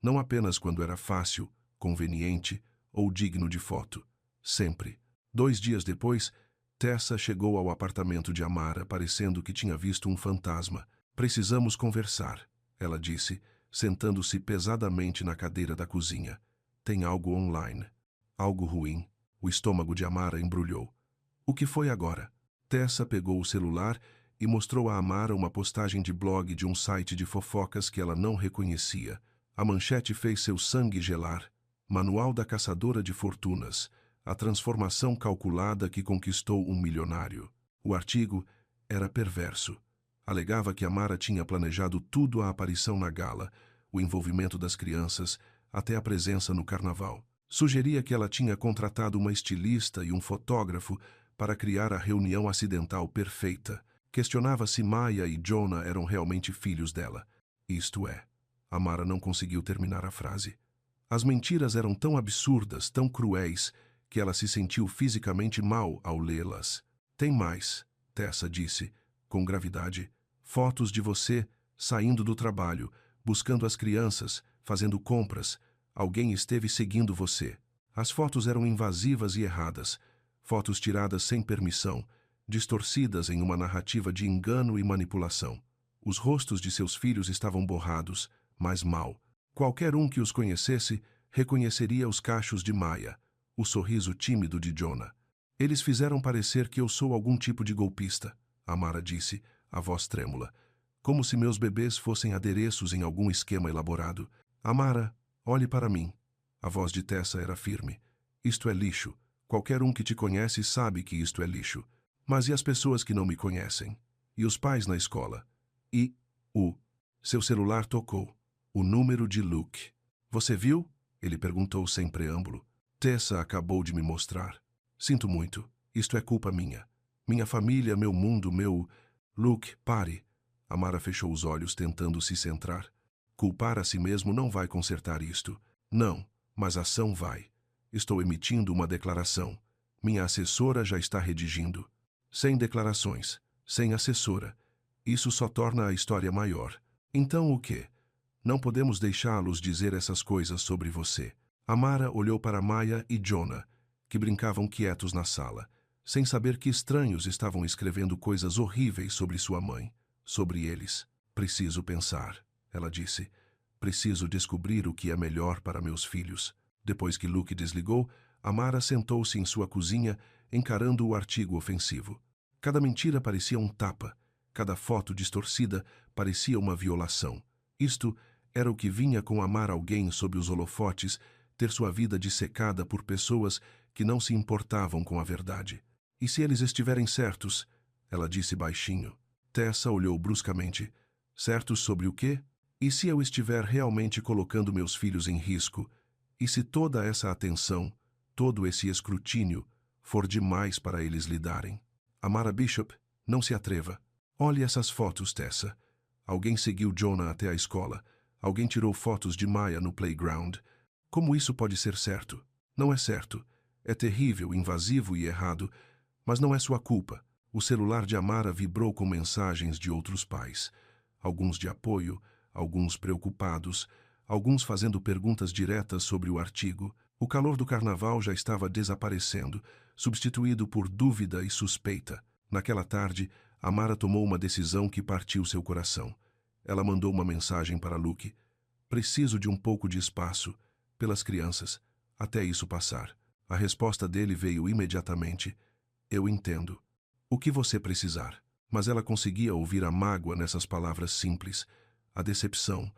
[SPEAKER 1] Não apenas quando era fácil, conveniente ou digno de foto. Sempre. 2 dias depois, Tessa chegou ao apartamento de Amara, parecendo que tinha visto um fantasma. Precisamos conversar, ela disse, sentando-se pesadamente na cadeira da cozinha. Tem algo online. Algo ruim. O estômago de Amara embrulhou. O que foi agora? Tessa pegou o celular e mostrou a Amara uma postagem de blog de um site de fofocas que ela não reconhecia. A manchete fez seu sangue gelar. Manual da Caçadora de Fortunas. A transformação calculada que conquistou um milionário. O artigo era perverso. Alegava que Amara tinha planejado tudo: a aparição na gala, o envolvimento das crianças, até a presença no carnaval. Sugeria que ela tinha contratado uma estilista e um fotógrafo para criar a reunião acidental perfeita. Questionava se Maya e Jonah eram realmente filhos dela. Isto é, Amara não conseguiu terminar a frase. As mentiras eram tão absurdas, tão cruéis, que ela se sentiu fisicamente mal ao lê-las. Tem mais, Tessa disse, com gravidade. Fotos de você saindo do trabalho, buscando as crianças, fazendo compras. Alguém esteve seguindo você. As fotos eram invasivas e erradas. Fotos tiradas sem permissão, distorcidas em uma narrativa de engano e manipulação. Os rostos de seus filhos estavam borrados, mas mal. Qualquer um que os conhecesse reconheceria os cachos de Maya, o sorriso tímido de Jonah. Eles fizeram parecer que eu sou algum tipo de golpista, Amara disse, a voz trêmula, como se meus bebês fossem adereços em algum esquema elaborado. Amara, olhe para mim. A voz de Tessa era firme. Isto é lixo. Qualquer um que te conhece sabe que isto é lixo. Mas e as pessoas que não me conhecem? E os pais na escola? Seu celular tocou. O número de Luke. Você viu? Ele perguntou sem preâmbulo. Tessa acabou de me mostrar. Sinto muito. Isto é culpa minha. Minha família, meu mundo, meu... Luke, pare. Amara fechou os olhos tentando se centrar. Culpar a si mesmo não vai consertar isto. Não, mas a ação vai. Estou emitindo uma declaração. Minha assessora já está redigindo. Sem declarações, sem assessora. Isso só torna a história maior. Então o quê? Não podemos deixá-los dizer essas coisas sobre você. Amara olhou para Maya e Jonah, que brincavam quietos na sala, sem saber que estranhos estavam escrevendo coisas horríveis sobre sua mãe, sobre eles. Preciso pensar, ela disse. Preciso descobrir o que é melhor para meus filhos. Depois que Luke desligou, Amara sentou-se em sua cozinha, encarando o artigo ofensivo. Cada mentira parecia um tapa. Cada foto distorcida parecia uma violação. Isto era o que vinha com amar alguém sob os holofotes, ter sua vida dissecada por pessoas que não se importavam com a verdade. E se eles estiverem certos? Ela disse baixinho. Tessa olhou bruscamente. Certos sobre o quê? E se eu estiver realmente colocando meus filhos em risco? E se toda essa atenção, todo esse escrutínio, for demais para eles lidarem? Amara Bishop, não se atreva. Olhe essas fotos, Tessa. Alguém seguiu Jonah até a escola. Alguém tirou fotos de Maya no playground. Como isso pode ser certo? Não é certo. É terrível, invasivo e errado, mas não é sua culpa. O celular de Amara vibrou com mensagens de outros pais. Alguns de apoio, alguns preocupados, alguns fazendo perguntas diretas sobre o artigo. O calor do carnaval já estava desaparecendo, substituído por dúvida e suspeita. Naquela tarde, Amara tomou uma decisão que partiu seu coração. Ela mandou uma mensagem para Luke. Preciso de um pouco de espaço, pelas crianças, até isso passar. A resposta dele veio imediatamente. Eu entendo. O que você precisar. Mas ela conseguia ouvir a mágoa nessas palavras simples, a decepção,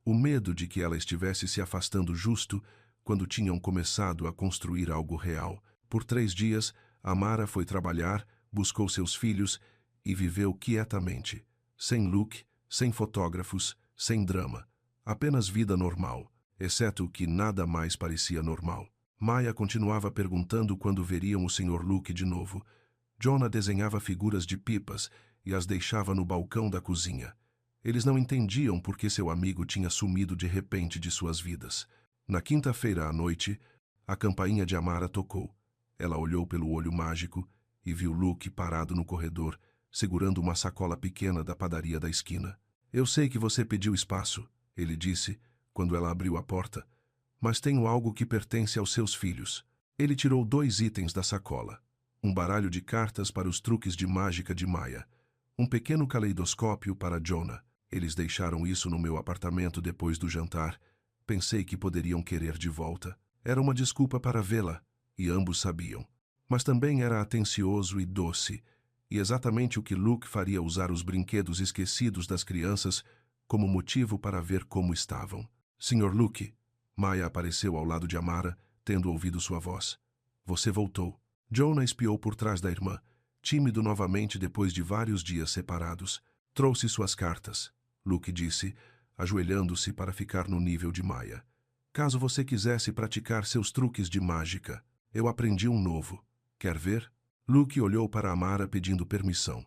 [SPEAKER 1] o medo de que ela estivesse se afastando justo quando tinham começado a construir algo real. Por 3 dias, Amara foi trabalhar, buscou seus filhos e viveu quietamente, sem Luke, sem fotógrafos, sem drama, apenas vida normal, exceto que nada mais parecia normal. Maya continuava perguntando quando veriam o Sr. Luke de novo. Jonah desenhava figuras de pipas e as deixava no balcão da cozinha. Eles não entendiam por que seu amigo tinha sumido de repente de suas vidas. Na quinta-feira à noite, a campainha de Amara tocou. Ela olhou pelo olho mágico e viu Luke parado no corredor, segurando uma sacola pequena da padaria da esquina. Eu sei que você pediu espaço, ele disse, quando ela abriu a porta, mas tenho algo que pertence aos seus filhos. Ele tirou 2 itens da sacola. Um baralho de cartas para os truques de mágica de Maya. Um pequeno caleidoscópio para Jonah. Eles deixaram isso no meu apartamento depois do jantar. Pensei que poderiam querer de volta. Era uma desculpa para vê-la, e ambos sabiam. Mas também era atencioso e doce, e exatamente o que Luke faria usar os brinquedos esquecidos das crianças como motivo para ver como estavam. Sr. Luke, Maya apareceu ao lado de Amara, tendo ouvido sua voz. Você voltou. Jonah espiou por trás da irmã, tímido novamente depois de vários dias separados. Trouxe suas cartas, Luke disse, ajoelhando-se para ficar no nível de Maya. Caso você quisesse praticar seus truques de mágica, eu aprendi um novo. Quer ver? Luke olhou para Amara pedindo permissão.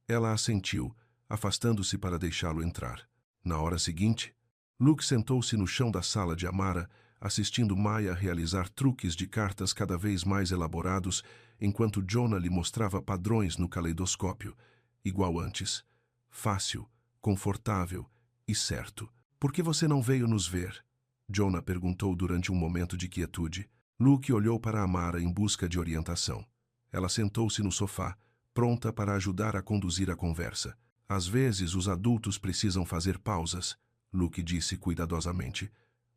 [SPEAKER 1] Ela assentiu, afastando-se para deixá-lo entrar. Na hora seguinte, Luke sentou-se no chão da sala de Amara, assistindo Maya realizar truques de cartas cada vez mais elaborados, enquanto Jonah lhe mostrava padrões no caleidoscópio, igual antes. Fácil, confortável e certo. Por que você não veio nos ver? Jonah perguntou durante um momento de quietude. Luke olhou para Amara em busca de orientação. Ela sentou-se no sofá, pronta para ajudar a conduzir a conversa. Às vezes, os adultos precisam fazer pausas, Luke disse cuidadosamente,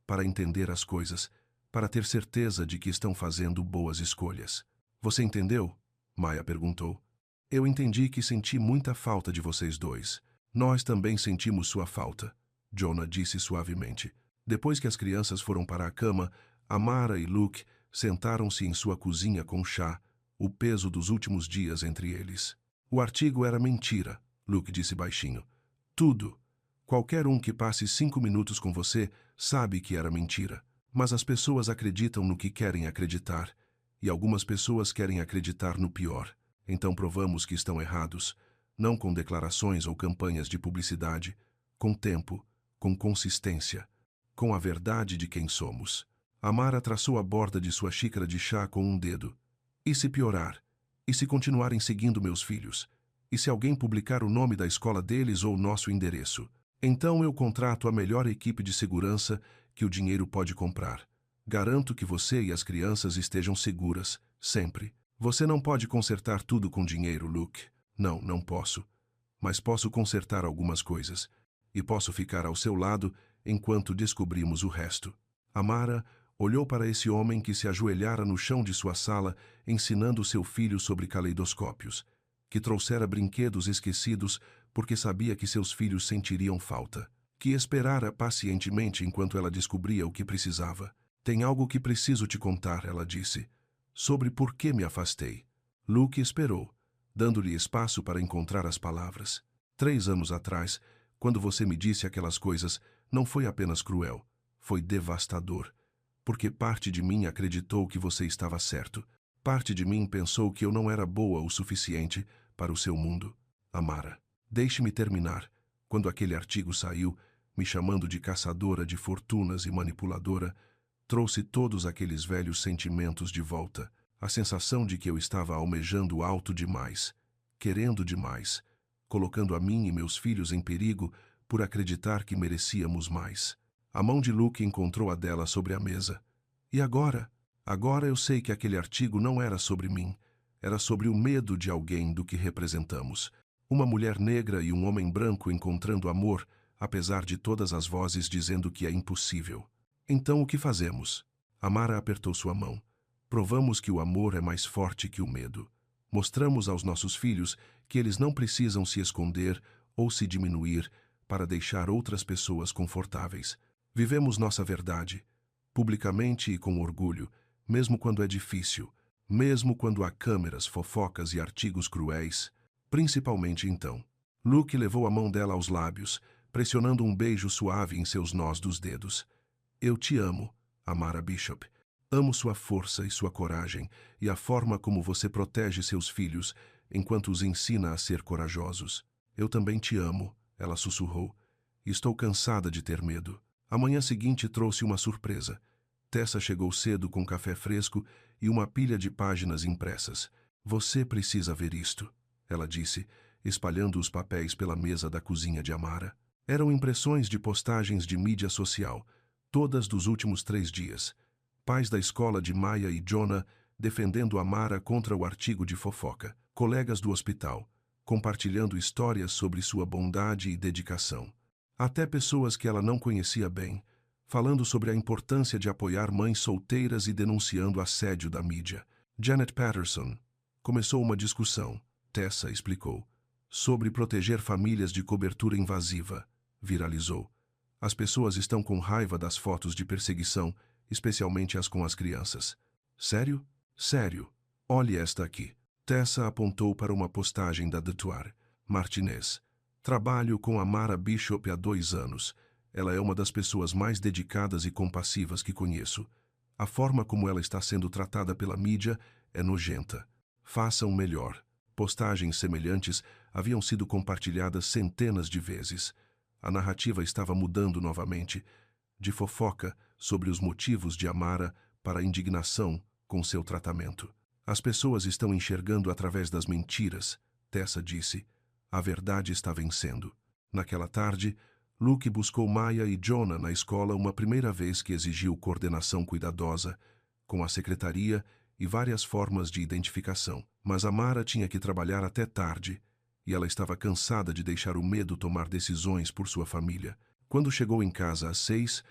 [SPEAKER 1] para entender as coisas, para ter certeza de que estão fazendo boas escolhas. Você entendeu? Maya perguntou. Eu entendi que senti muita falta de vocês dois. Nós também sentimos sua falta, Jonah disse suavemente. Depois que as crianças foram para a cama, Amara e Luke sentaram-se em sua cozinha com chá, o peso dos últimos dias entre eles. O artigo era mentira, Luke disse baixinho. Tudo. Qualquer um que passe 5 minutos com você sabe que era mentira. Mas as pessoas acreditam no que querem acreditar, e algumas pessoas querem acreditar no pior. Então provamos que estão errados, não com declarações ou campanhas de publicidade, com tempo, com consistência, com a verdade de quem somos. Amara traçou a borda de sua xícara de chá com um dedo. E se piorar? E se continuarem seguindo meus filhos? E se alguém publicar o nome da escola deles ou nosso endereço? Então eu contrato a melhor equipe de segurança que o dinheiro pode comprar. Garanto que você e as crianças estejam seguras, sempre. Você não pode consertar tudo com dinheiro, Luke. Não, não posso. Mas posso consertar algumas coisas. E posso ficar ao seu lado enquanto descobrimos o resto. Amara olhou para esse homem que se ajoelhara no chão de sua sala, ensinando seu filho sobre caleidoscópios, que trouxera brinquedos esquecidos porque sabia que seus filhos sentiriam falta, que esperara pacientemente enquanto ela descobria o que precisava. Tem algo que preciso te contar, ela disse, sobre por que me afastei. Luke esperou, dando-lhe espaço para encontrar as palavras. 3 anos atrás, quando você me disse aquelas coisas, não foi apenas cruel, foi devastador. Porque parte de mim acreditou que você estava certo. Parte de mim pensou que eu não era boa o suficiente para o seu mundo. Amara, deixe-me terminar. Quando aquele artigo saiu, me chamando de caçadora de fortunas e manipuladora, trouxe todos aqueles velhos sentimentos de volta. A sensação de que eu estava almejando alto demais, querendo demais, colocando a mim e meus filhos em perigo por acreditar que merecíamos mais. A mão de Luke encontrou a dela sobre a mesa. E agora? Agora eu sei que aquele artigo não era sobre mim. Era sobre o medo de alguém do que representamos. Uma mulher negra e um homem branco encontrando amor, apesar de todas as vozes dizendo que é impossível. Então o que fazemos? Amara apertou sua mão. Provamos que o amor é mais forte que o medo. Mostramos aos nossos filhos que eles não precisam se esconder ou se diminuir para deixar outras pessoas confortáveis. Vivemos nossa verdade, publicamente e com orgulho, mesmo quando é difícil, mesmo quando há câmeras, fofocas e artigos cruéis, principalmente então. Luke levou a mão dela aos lábios, pressionando um beijo suave em seus nós dos dedos. Eu te amo, Amara Bishop. Amo sua força e sua coragem e a forma como você protege seus filhos enquanto os ensina a ser corajosos. Eu também te amo, ela sussurrou. Estou cansada de ter medo. A manhã seguinte trouxe uma surpresa. Tessa chegou cedo com café fresco e uma pilha de páginas impressas. Você precisa ver isto, ela disse, espalhando os papéis pela mesa da cozinha de Amara. Eram impressões de postagens de mídia social, todas dos últimos 3 dias. Pais da escola de Maya e Jonah defendendo Amara contra o artigo de fofoca. Colegas do hospital, compartilhando histórias sobre sua bondade e dedicação. Até pessoas que ela não conhecia bem, falando sobre a importância de apoiar mães solteiras e denunciando assédio da mídia. Janet Patterson começou uma discussão, Tessa explicou, sobre proteger famílias de cobertura invasiva. Viralizou. As pessoas estão com raiva das fotos de perseguição, especialmente as com as crianças. Sério? Sério. Olhe esta aqui. Tessa apontou para uma postagem da Detoire Martinez. Trabalho com a Mara Bishop há 2 anos. Ela é uma das pessoas mais dedicadas e compassivas que conheço. A forma como ela está sendo tratada pela mídia é nojenta. Façam melhor. Postagens semelhantes haviam sido compartilhadas centenas de vezes. A narrativa estava mudando novamente, de fofoca sobre os motivos de Amara para a indignação com seu tratamento. As pessoas estão enxergando através das mentiras, Tessa disse. A verdade está vencendo. Naquela tarde, Luke buscou Maya e Jonah na escola uma primeira vez que exigiu coordenação cuidadosa, com a secretaria e várias formas de identificação. Mas Amara tinha que trabalhar até tarde, e ela estava cansada de deixar o medo tomar decisões por sua família. Quando chegou em casa às 6,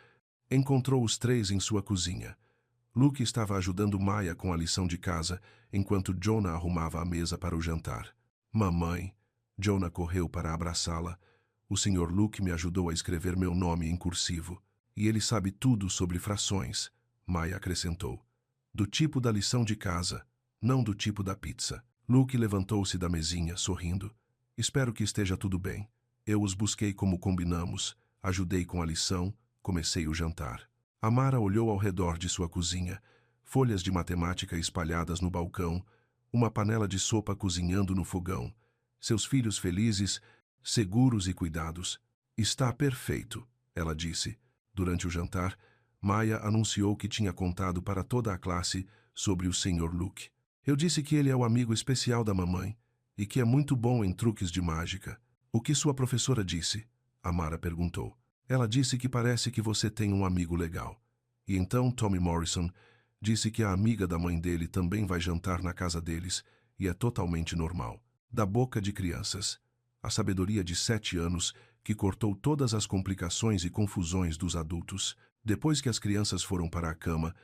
[SPEAKER 1] encontrou os 3 em sua cozinha. Luke estava ajudando Maya com a lição de casa, enquanto Jonah arrumava a mesa para o jantar. Mamãe, Jonah correu para abraçá-la. O Sr. Luke me ajudou a escrever meu nome em cursivo. E ele sabe tudo sobre frações, Maya acrescentou. Do tipo da lição de casa, não do tipo da pizza. Luke levantou-se da mesinha, sorrindo. Espero que esteja tudo bem. Eu os busquei como combinamos, ajudei com a lição, comecei o jantar. Amara olhou ao redor de sua cozinha, folhas de matemática espalhadas no balcão, uma panela de sopa cozinhando no fogão. Seus filhos felizes, seguros e cuidados. Está perfeito, ela disse. Durante o jantar, Maya anunciou que tinha contado para toda a classe sobre o Sr. Luke. Eu disse que ele é o amigo especial da mamãe e que é muito bom em truques de mágica. O que sua professora disse? Amara perguntou. Ela disse que parece que você tem um amigo legal. E então Tommy Morrison disse que a amiga da mãe dele também vai jantar na casa deles e é totalmente normal. Da boca de crianças. A sabedoria de 7 anos que cortou todas as complicações e confusões dos adultos. Depois que as crianças foram para a cama,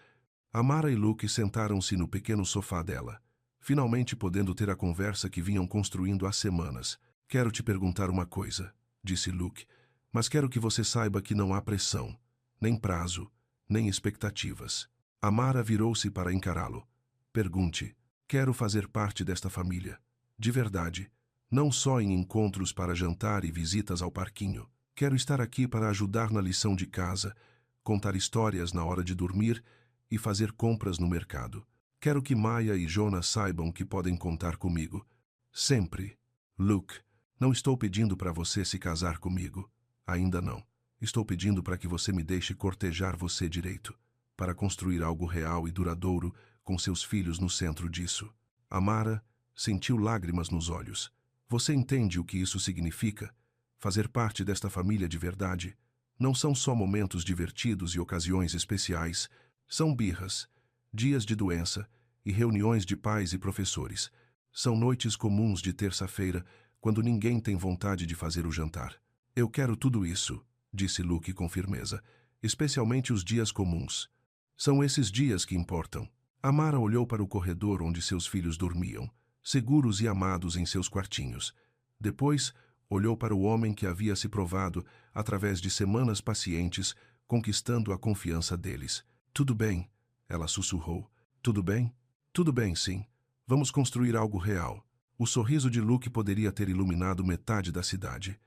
[SPEAKER 1] Amara e Luke sentaram-se no pequeno sofá dela, finalmente podendo ter a conversa que vinham construindo há semanas. Quero te perguntar uma coisa, disse Luke, mas quero que você saiba que não há pressão, nem prazo, nem expectativas. Amara virou-se para encará-lo. Pergunte. Quero fazer parte desta família. De verdade. Não só em encontros para jantar e visitas ao parquinho. Quero estar aqui para ajudar na lição de casa, contar histórias na hora de dormir e fazer compras no mercado. Quero que Maya e Jonah saibam que podem contar comigo. Sempre. Luke, não estou pedindo para você se casar comigo. Ainda não. Estou pedindo para que você me deixe cortejar você direito, para construir algo real e duradouro com seus filhos no centro disso. Amara sentiu lágrimas nos olhos. Você entende o que isso significa? Fazer parte desta família de verdade. Não são só momentos divertidos e ocasiões especiais. São birras, dias de doença e reuniões de pais e professores. São noites comuns de terça-feira, quando ninguém tem vontade de fazer o jantar. Eu quero tudo isso, disse Luke com firmeza, especialmente os dias comuns. São esses dias que importam. Amara olhou para o corredor onde seus filhos dormiam, seguros e amados em seus quartinhos. Depois, olhou para o homem que havia se provado, através de semanas pacientes, conquistando a confiança deles. Tudo bem, ela sussurrou. Tudo bem? Tudo bem, sim. Vamos construir algo real. O sorriso de Luke poderia ter iluminado metade da cidade.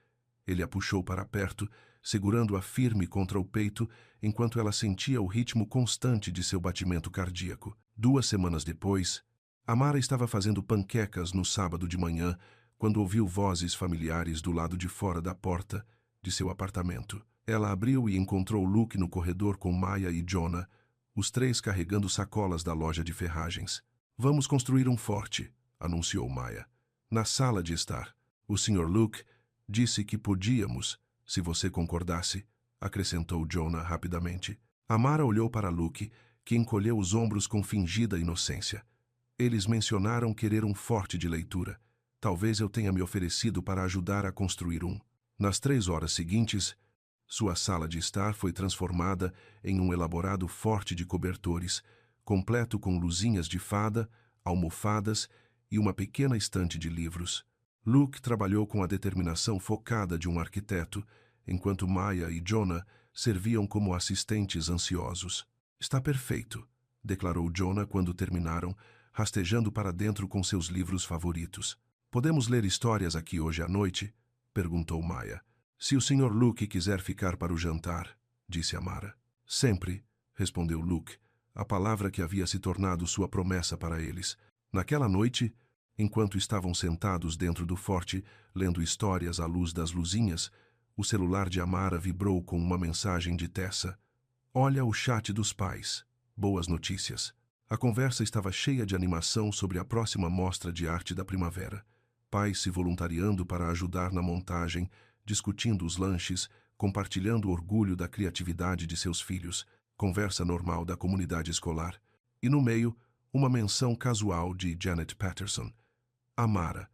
[SPEAKER 1] Ele a puxou para perto, segurando-a firme contra o peito, enquanto ela sentia o ritmo constante de seu batimento cardíaco. 2 semanas depois, Amara estava fazendo panquecas no sábado de manhã, quando ouviu vozes familiares do lado de fora da porta de seu apartamento. Ela abriu e encontrou Luke no corredor com Maya e Jonah, os 3 carregando sacolas da loja de ferragens. Vamos construir um forte, anunciou Maya. Na sala de estar. O Sr. Luke disse que podíamos, se você concordasse, acrescentou Jonah rapidamente. Amara olhou para Luke, que encolheu os ombros com fingida inocência. Eles mencionaram querer um forte de leitura. Talvez eu tenha me oferecido para ajudar a construir um. Nas 3 horas seguintes, sua sala de estar foi transformada em um elaborado forte de cobertores, completo com luzinhas de fada, almofadas e uma pequena estante de livros. Luke trabalhou com a determinação focada de um arquiteto, enquanto Maya e Jonah serviam como assistentes ansiosos. Está perfeito, declarou Jonah quando terminaram, rastejando para dentro com seus livros favoritos. Podemos ler histórias aqui hoje à noite? perguntou Maya. Se o Sr. Luke quiser ficar para o jantar, disse Amara. Sempre, respondeu Luke, a palavra que havia se tornado sua promessa para eles. Naquela noite, enquanto estavam sentados dentro do forte, lendo histórias à luz das luzinhas, o celular de Amara vibrou com uma mensagem de Tessa. Olha o chat dos pais. Boas notícias. A conversa estava cheia de animação sobre a próxima mostra de arte da primavera. Pais se voluntariando para ajudar na montagem, discutindo os lanches, compartilhando o orgulho da criatividade de seus filhos, conversa normal da comunidade escolar. E no meio, uma menção casual de Janet Patterson. Amara,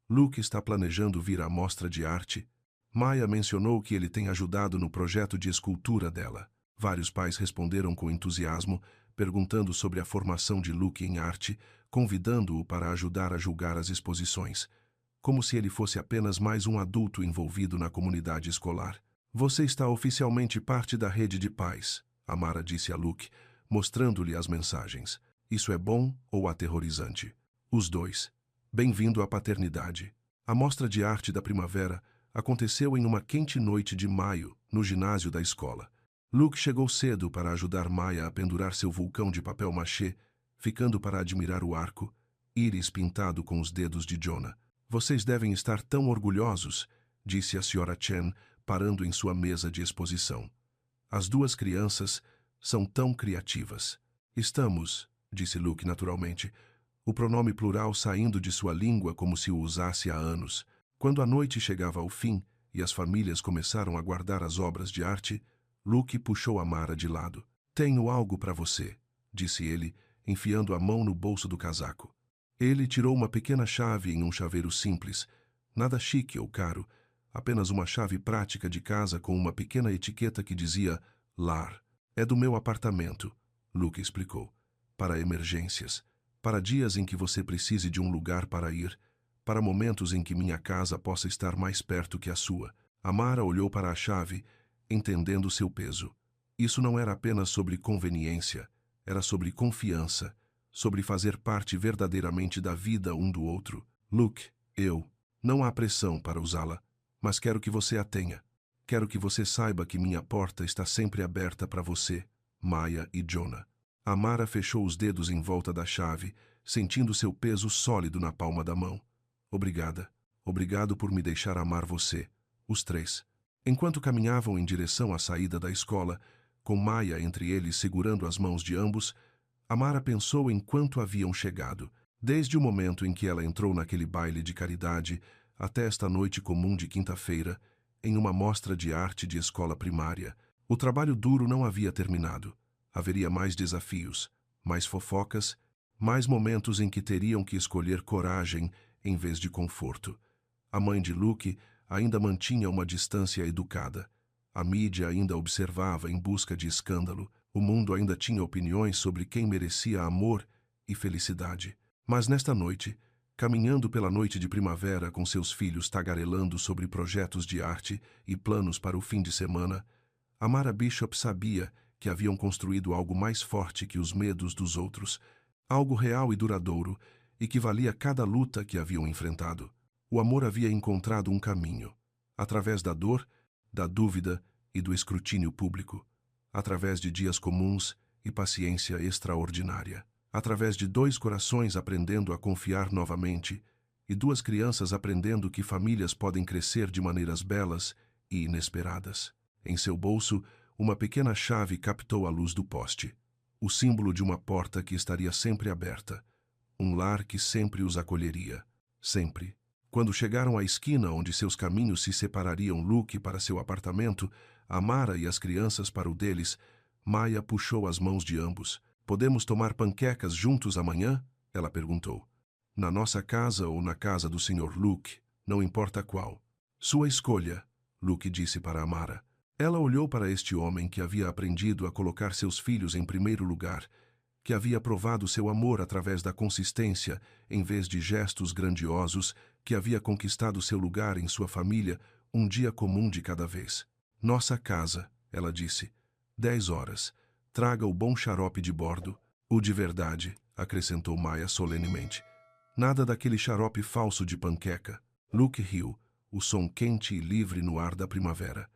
[SPEAKER 1] Luke está planejando vir à mostra de arte. Maya mencionou que ele tem ajudado no projeto de escultura dela. Vários pais responderam com entusiasmo, perguntando sobre a formação de Luke em arte, convidando-o para ajudar a julgar as exposições, como se ele fosse apenas mais um adulto envolvido na comunidade escolar. Você está oficialmente parte da rede de pais, Amara disse a Luke, mostrando-lhe as mensagens. Isso é bom ou aterrorizante? Os dois. Bem-vindo à paternidade. A mostra de arte da primavera aconteceu em uma quente noite de maio, no ginásio da escola. Luke chegou cedo para ajudar Maya a pendurar seu vulcão de papel machê, ficando para admirar o arco, íris pintado com os dedos de Jonah. Vocês devem estar tão orgulhosos, disse a Sra. Chen, parando em sua mesa de exposição. As duas crianças são tão criativas. Estamos, disse Luke naturalmente, o pronome plural saindo de sua língua como se o usasse há anos. Quando a noite chegava ao fim e as famílias começaram a guardar as obras de arte, Luke puxou Amara de lado. Tenho algo para você, disse ele, enfiando a mão no bolso do casaco. Ele tirou uma pequena chave em um chaveiro simples, nada chique ou caro, apenas uma chave prática de casa com uma pequena etiqueta que dizia Lar. É do meu apartamento, Luke explicou. Para emergências, para dias em que você precise de um lugar para ir, para momentos em que minha casa possa estar mais perto que a sua. Amara olhou para a chave, entendendo seu peso. Isso não era apenas sobre conveniência, era sobre confiança, sobre fazer parte verdadeiramente da vida um do outro. Luke, não há pressão para usá-la, mas quero que você a tenha. Quero que você saiba que minha porta está sempre aberta para você, Maya e Jonah. Amara fechou os dedos em volta da chave, sentindo seu peso sólido na palma da mão. Obrigada. Obrigado por me deixar amar você. Os três. Enquanto caminhavam em direção à saída da escola, com Maya entre eles segurando as mãos de ambos, Amara pensou em quanto haviam chegado, desde o momento em que ela entrou naquele baile de caridade até esta noite comum de quinta-feira, em uma mostra de arte de escola primária. O trabalho duro não havia terminado. Haveria mais desafios, mais fofocas, mais momentos em que teriam que escolher coragem em vez de conforto. A mãe de Luke ainda mantinha uma distância educada. A mídia ainda observava em busca de escândalo. O mundo ainda tinha opiniões sobre quem merecia amor e felicidade. Mas nesta noite, caminhando pela noite de primavera com seus filhos tagarelando sobre projetos de arte e planos para o fim de semana, Amara Bishop sabia que haviam construído algo mais forte que os medos dos outros, algo real e duradouro, e que valia cada luta que haviam enfrentado. O amor havia encontrado um caminho, através da dor, da dúvida e do escrutínio público, através de dias comuns e paciência extraordinária, através de dois corações aprendendo a confiar novamente e duas crianças aprendendo que famílias podem crescer de maneiras belas e inesperadas. Em seu bolso, uma pequena chave captou a luz do poste, o símbolo de uma porta que estaria sempre aberta, um lar que sempre os acolheria, sempre. Quando chegaram à esquina onde seus caminhos se separariam, Luke para seu apartamento, Amara e as crianças para o deles, Maya puxou as mãos de ambos. Podemos tomar panquecas juntos amanhã? Ela perguntou. Na nossa casa ou na casa do Sr. Luke, não importa qual. Sua escolha, Luke disse para Amara. Ela olhou para este homem que havia aprendido a colocar seus filhos em primeiro lugar, que havia provado seu amor através da consistência, em vez de gestos grandiosos, que havia conquistado seu lugar em sua família um dia comum de cada vez. Nossa casa, ela disse. 10 horas. Traga o bom xarope de bordo. O de verdade, acrescentou Maya solenemente. Nada daquele xarope falso de panqueca. Luke riu, o som quente e livre no ar da primavera.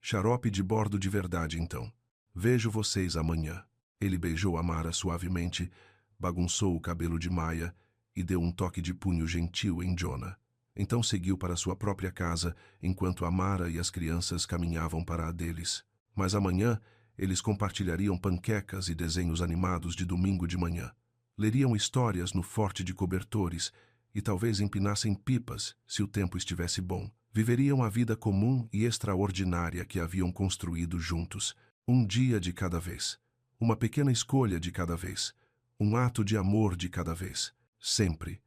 [SPEAKER 1] Xarope de bordo de verdade, então. Vejo vocês amanhã. Ele beijou Amara suavemente, bagunçou o cabelo de Maia e deu um toque de punho gentil em Jonah. Então seguiu para sua própria casa, enquanto Amara e as crianças caminhavam para a deles. Mas amanhã eles compartilhariam panquecas e desenhos animados de domingo de manhã. Leriam histórias no forte de cobertores e talvez empinassem pipas, se o tempo estivesse bom. Viveriam a vida comum e extraordinária que haviam construído juntos, um dia de cada vez, uma pequena escolha de cada vez, um ato de amor de cada vez, sempre,